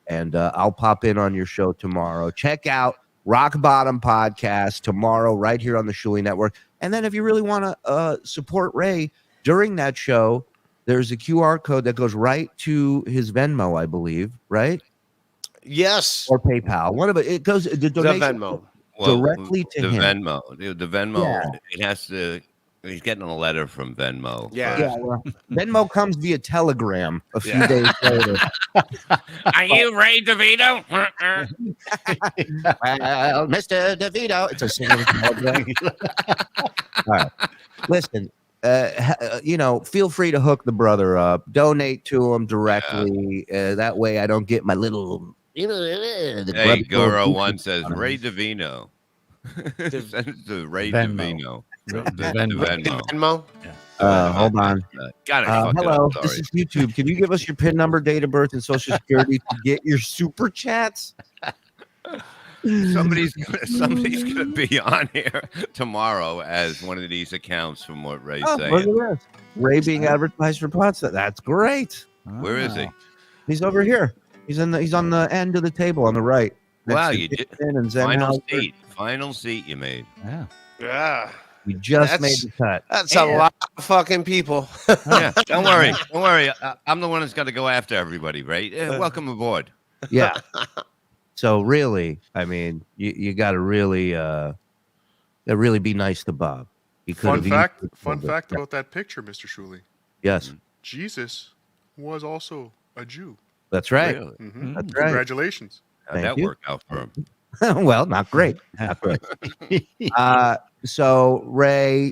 And I'll pop in on your show tomorrow. Check out Rock Bottom Podcast tomorrow, right here on the Shuli Network. And then if you really want to support Ray during that show, there's a QR code that goes right to his Venmo, I believe, right? Yes. Or PayPal. One of it. It goes the donation Venmo. directly to the him. Venmo. The Venmo. Yeah. It has to. He's getting a letter from Venmo. Yeah. Yeah, well, Venmo comes via Telegram a few Yeah. days later. Are you Ray DeVito? Well, Mr. DeVito, it's a single Telegram. All right, listen. Feel free to hook the brother up. Donate to him directly. That way, I don't get my little. Hey, Goro one says Ray DeVito. Send it to Ray Venmo. DeVito. The Venmo. Venmo. Hold on. Got it. Fuck it Hello, up, this sorry. is YouTube. Can you give us your PIN number, date of birth, and social security to get your super chats? Somebody's gonna be on here tomorrow as one of these accounts from what Ray's Oh, look saying. at this. Ray being advertised for Pottstown. That's great. Where is he? He's over here. He's on the end of the table on the right. Wow, Next to you did. Gibson and Final Zenhauser. seat. Final seat you made. Yeah. Yeah. We just That's- made the cut. That's a lot of fucking people. Yeah, don't worry. Don't worry. I'm the one that's got to go after everybody, right? Welcome aboard. Yeah. So really, I mean, you got to really be nice to Bob. He could Fun have fact used it a little bit. about that picture, Mr. Shuli. Yes, Jesus was also a Jew. that's right. Really? Mhm. That's right. Congratulations. How'd Thank that you. work out for him? Well, not great. Not great. So Ray,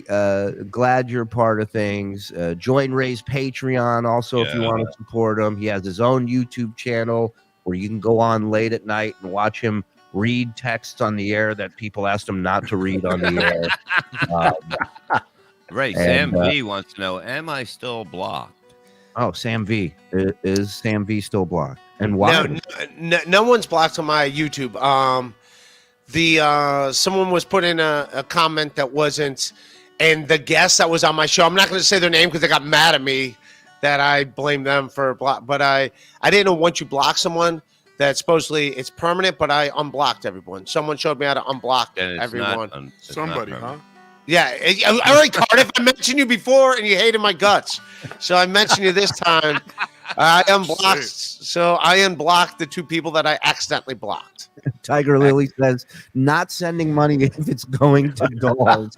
glad you're part of things. Join Ray's Patreon also if you want to support him. He has his own YouTube channel where you can go on late at night and watch him read texts on the air that people asked him not to read on the air. Ray, Sam V wants to know, am I still blocked? Oh, Sam V. Is Sam V still blocked? And why? No one's blocked on my YouTube. Someone was putting a comment that wasn't, and the guest that was on my show, I'm not going to say their name because they got mad at me that I blame them for block. But I didn't know once you block someone that supposedly it's permanent, but I unblocked everyone. Someone showed me how to unblock everyone. Somebody, huh? Yeah. All right, Cardiff, I mentioned you before and you hated my guts. So I mentioned you this time. I unblocked. So I unblocked the two people that I accidentally blocked. Tiger Lily says, not sending money if it's going to dogs.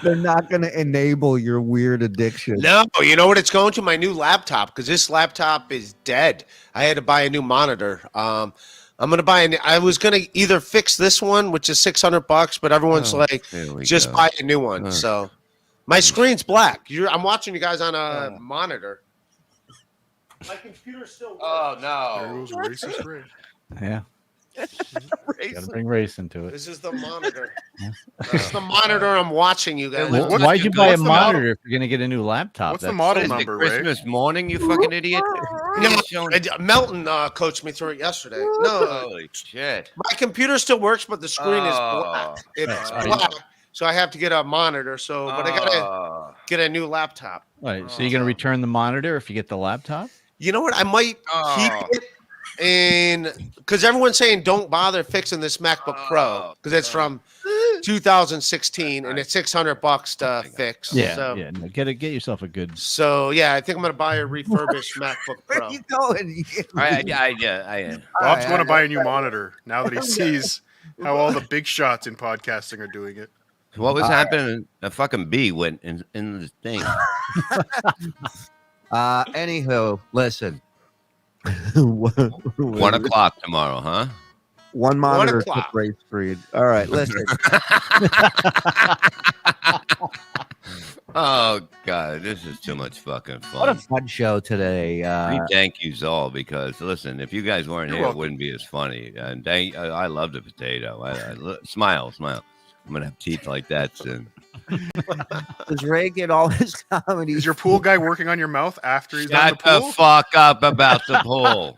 They're not going to enable your weird addiction. No, you know what it's going to? My new laptop, because this laptop is dead. I had to buy a new monitor. I'm going to buy I was going to either fix this one, which is $600, but everyone's just buy a new one. So my screen's black. I'm watching you guys on a monitor. My computer still works. Oh, no. There goes racist Ray. Yeah. Gotta bring race into it. This is the monitor. This is the monitor I'm watching you guys. Why'd you buy a monitor if you're going to get a new laptop? What's the model number, Ray? Christmas morning, you fucking idiot. Melton coached me through it yesterday. No. Holy shit. My computer still works, but the screen is black. It's black. So I have to get a monitor. But I gotta get a new laptop. Right. So you're gonna return the monitor if you get the laptop? You know what? I might keep it, and because everyone's saying don't bother fixing this MacBook Pro because it's from 2016 and it's $600 to fix. Yeah. So, Yeah. No, get yourself a good. So yeah, I think I'm gonna buy a refurbished MacBook Pro. Where are you going? I am. Bob's going to buy a new monitor now that he sees how all the big shots in podcasting are doing it. What was happening? A fucking bee went in the thing. Anywho, listen. 1 o'clock tomorrow, huh? One monitor took race screen. All right, listen. Oh God, this is too much fucking fun. What a fun show today. Thank yous all because listen, if you guys weren't here, it wouldn't be as funny. And I love the potato. Smile. I'm gonna have teeth like that soon. Does Ray get all his comedy? Is your pool guy working on your mouth after he's done Shut the pool? the fuck up about the pool.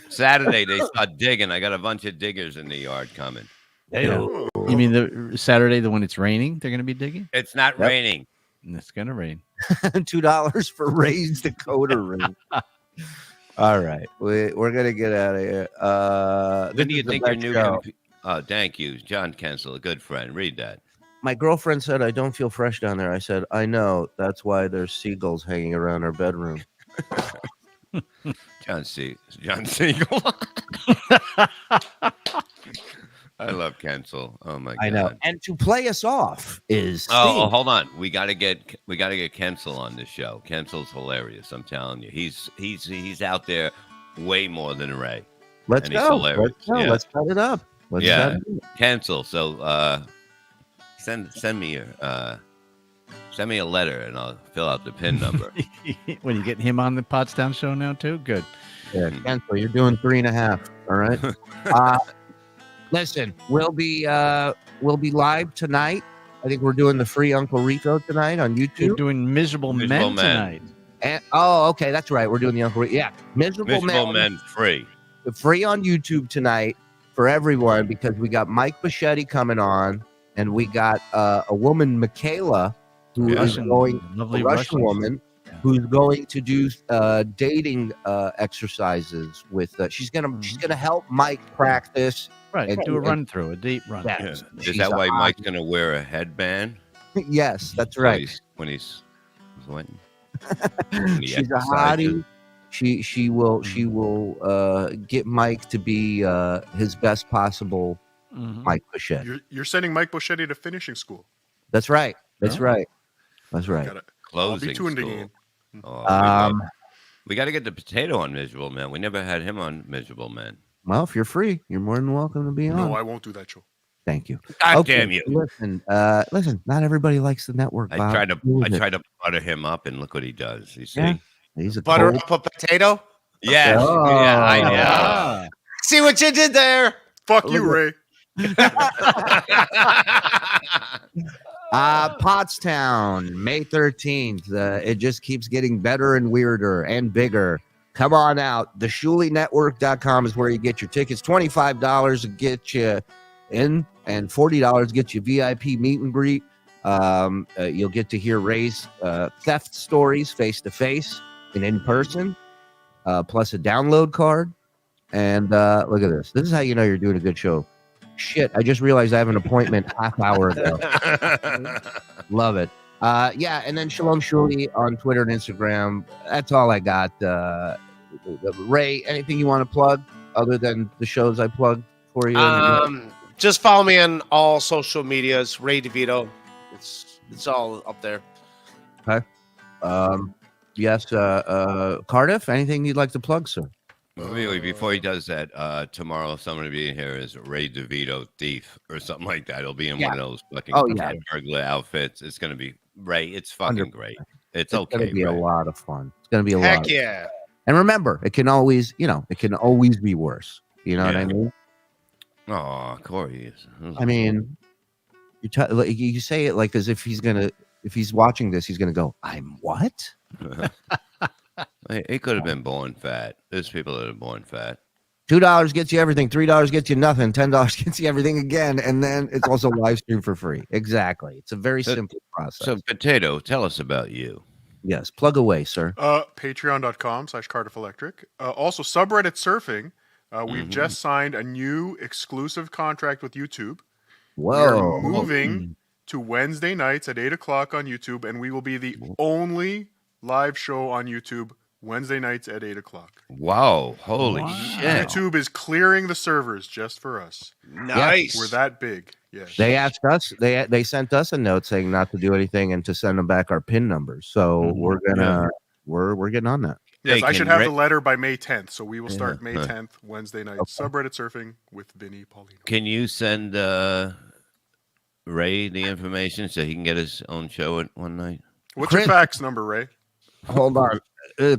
Saturday they start digging. I got a bunch of diggers in the yard coming. Yeah. You mean the Saturday, the when it's raining, they're going to be digging? It's not raining. It's going to rain. $2 for Ray's Dakota room. All right, we're gonna get out of here. When do you think your new? Thank you, John Kensel, a good friend. Read that. My girlfriend said I don't feel fresh down there. I said I know. That's why there's seagulls hanging around our bedroom. John Siegel. I love Kensel. Oh my god. I know. And to play us off is Steve. Hold on. We gotta get Kensel on this show. Kensel's hilarious. I'm telling you. He's out there way more than Ray. Let's go. Let's go. Yeah. Let's cut it up. Kensel. So send me a letter and I'll fill out the PIN number. When you get him on the Pottstown show now too? Good. Yeah, Kensel, you're doing 3.5. All right. Listen, we'll be live tonight. I think we're doing the free Uncle Rico tonight on YouTube. We're doing Miserable Men tonight. And, okay, that's right. We're doing the Uncle Rico. Yeah, Miserable Men free. Free on YouTube tonight for everyone because we got Mike Bichetti coming on, and we got a woman, Michaela, who is going, a Russian woman, who's going to do dating exercises with. She's gonna help Mike practice. Right, and do a run through, a deep run. Yeah. Is that why Mike's gonna wear a headband? Yes, that's right. When he's sweating. She's a hottie. She will get Mike to be his best possible Mike Bichetti. You're sending Mike Bichetti to finishing school. That's right. That's right. I'll be tuned in. We got to get the potato on Miserable Man. We never had him on Miserable Man. Well, if you're free, you're more than welcome to be on. No, I won't do that show. Thank you. God damn you! Listen. Not everybody likes the network. I Bob. tried to butter him up, and look what he does. You see? Yeah. He's a Butter cold. up a potato. Yes. Oh. Yeah, I know. Ah. See what you did there. Fuck you, Ray. Pottstown, May 13th. It just keeps getting better and weirder and bigger. Come on out. The ShuliNetwork.com is where you get your tickets. $25 to get you in, and $40 get you VIP meet and greet. You'll get to hear Ray's theft stories face to face and in person, plus a download card. And look at this. This is how you know you're doing a good show. Shit, I just realized I have an appointment half hour ago. Love it. Yeah, and then Shalom Shuli on Twitter and Instagram. That's all I got. Ray, anything you want to plug other than the shows I plugged for you? Just follow me on all social medias. Ray DeVito. It's all up there. Okay. Yes. Cardiff, anything you'd like to plug, sir? Well, really, before he does that, tomorrow someone will be in here is Ray DeVito Thief or something like that. He'll be in one of those fucking burglar outfits. It's gonna be Ray. It's fucking 100%. great. It's Gonna okay. be Ray. a lot of fun. It's gonna be a Heck lot. yeah. And remember, it can always, it can always be worse. You know what I mean? Oh, Corey is. I mean, you say it like as if if he's watching this, he's gonna go, "I'm what?" He could have been born fat. There's people that are born fat. $2 gets you everything. $3 gets you nothing. $10 gets you everything again, and then it's also live stream for free. Exactly. It's a very simple process. So, Potato, tell us about you. Yes, plug away, sir. Patreon.com/CardiffElectric. Also, subreddit surfing. We've just signed a new exclusive contract with YouTube. We are moving to Wednesday nights at 8 o'clock on YouTube, and we will be the only live show on YouTube Wednesday nights at 8 o'clock. Wow. Holy shit. YouTube is clearing the servers just for us. Nice. We're that big. Yes. They asked us. They sent us a note saying not to do anything and to send them back our PIN numbers. So we're gonna we're getting on that. Yes, Hey, I should have the letter by May 10th. So we will start May 10th, Wednesday night. Okay. Subreddit surfing with Vinny Paulino. Can you send Ray the information so he can get his own show at one night? What's your fax number, Ray? Hold on.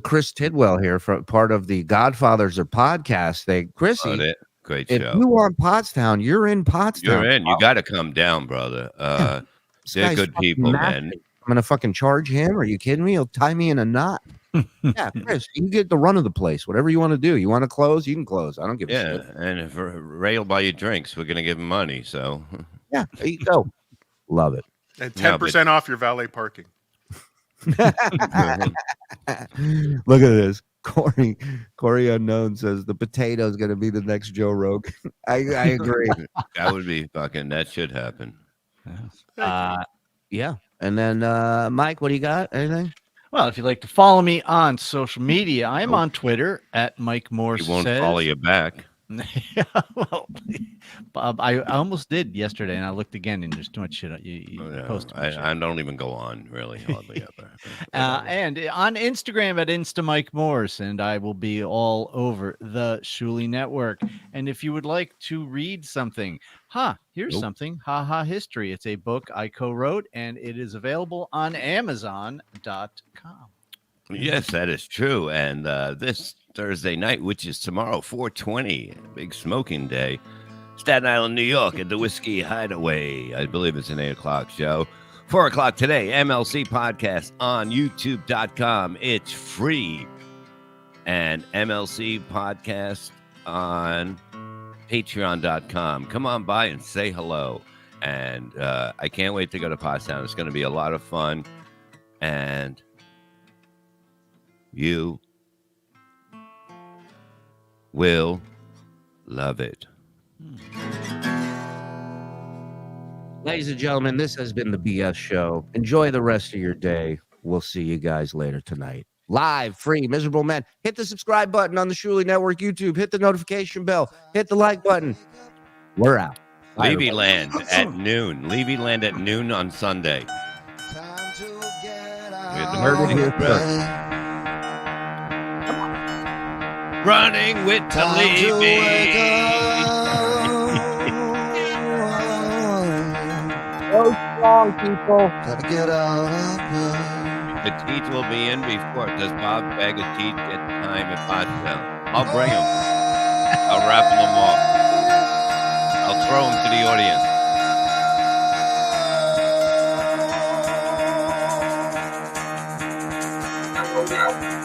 Chris Tidwell here, from part of the Godfathers of podcast thing. Chrissy, Great if show. you want Pottstown, you're in Pottstown. You're in. You got to come down, brother. This They're guy's good fucking people, massive. man. I'm gonna fucking charge him. Are you kidding me? He'll tie me in a knot. Yeah, Chris, you get the run of the place. Whatever you want to do. You want to close, you can close. I don't give a shit. And if Ray will buy you drinks, we're gonna give him money. So Yeah, there you go. Love it. And 10% off your valet parking. Look at this. Corey Unknown says the potato is going to be the next Joe Rogan. I agree. that would be fucking. That should happen. Yeah. And then Mike, what do you got? Anything? Well, if you'd like to follow me on social media, I'm on Twitter at Mike Morse. He won't follow you back. Yeah, well, Bob, I almost did yesterday, and I looked again, and there's too much shit. You post too much shit. I don't even go on, really, hardly ever. And on Instagram at InstaMikeMorse, and I will be all over the Shuli Network. And if you would like to read something, here's something, Haha History. It's a book I co-wrote, and it is available on Amazon.com. Yes, that is true. And this Thursday night, which is tomorrow, 4/20, big smoking day, Staten Island, New York, at the Whiskey Hideaway. I believe it's an 8 o'clock show. 4 o'clock today, MLC Podcast on YouTube.com. It's free. And MLC Podcast on Patreon.com. Come on by and say hello. And I can't wait to go to Pottstown. It's going to be a lot of fun. And you will love it. Ladies and gentlemen, this has been the BS Show. Enjoy the rest of your day. We'll see you guys later tonight. Live, free, miserable men. Hit the subscribe button on the Shuli Network YouTube. Hit the notification bell. Hit the like button. We're out. Levy Land at noon. Levy Land at noon on Sunday. Time to get We had the out murder of here bed. running with Time to wake Talib. So strong, people. Gotta get out of bed. The teeth will be in before. Does Bob bag of teeth get time at Pottstown? I'll bring them. I'll raffle them off. I'll throw them to the audience. Oh, download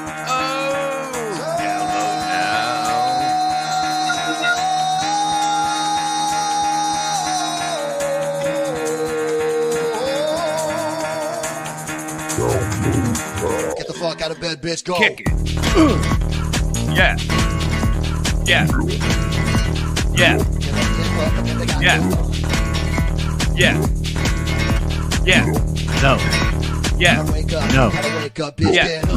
Get the fuck out of bed, bitch. Go. now. Kick it. Yeah. Yeah. Yeah. Yeah. Yeah. Yeah. No. Yeah. Wake up. No. Gotta wake up, bitch. Yeah. Get up.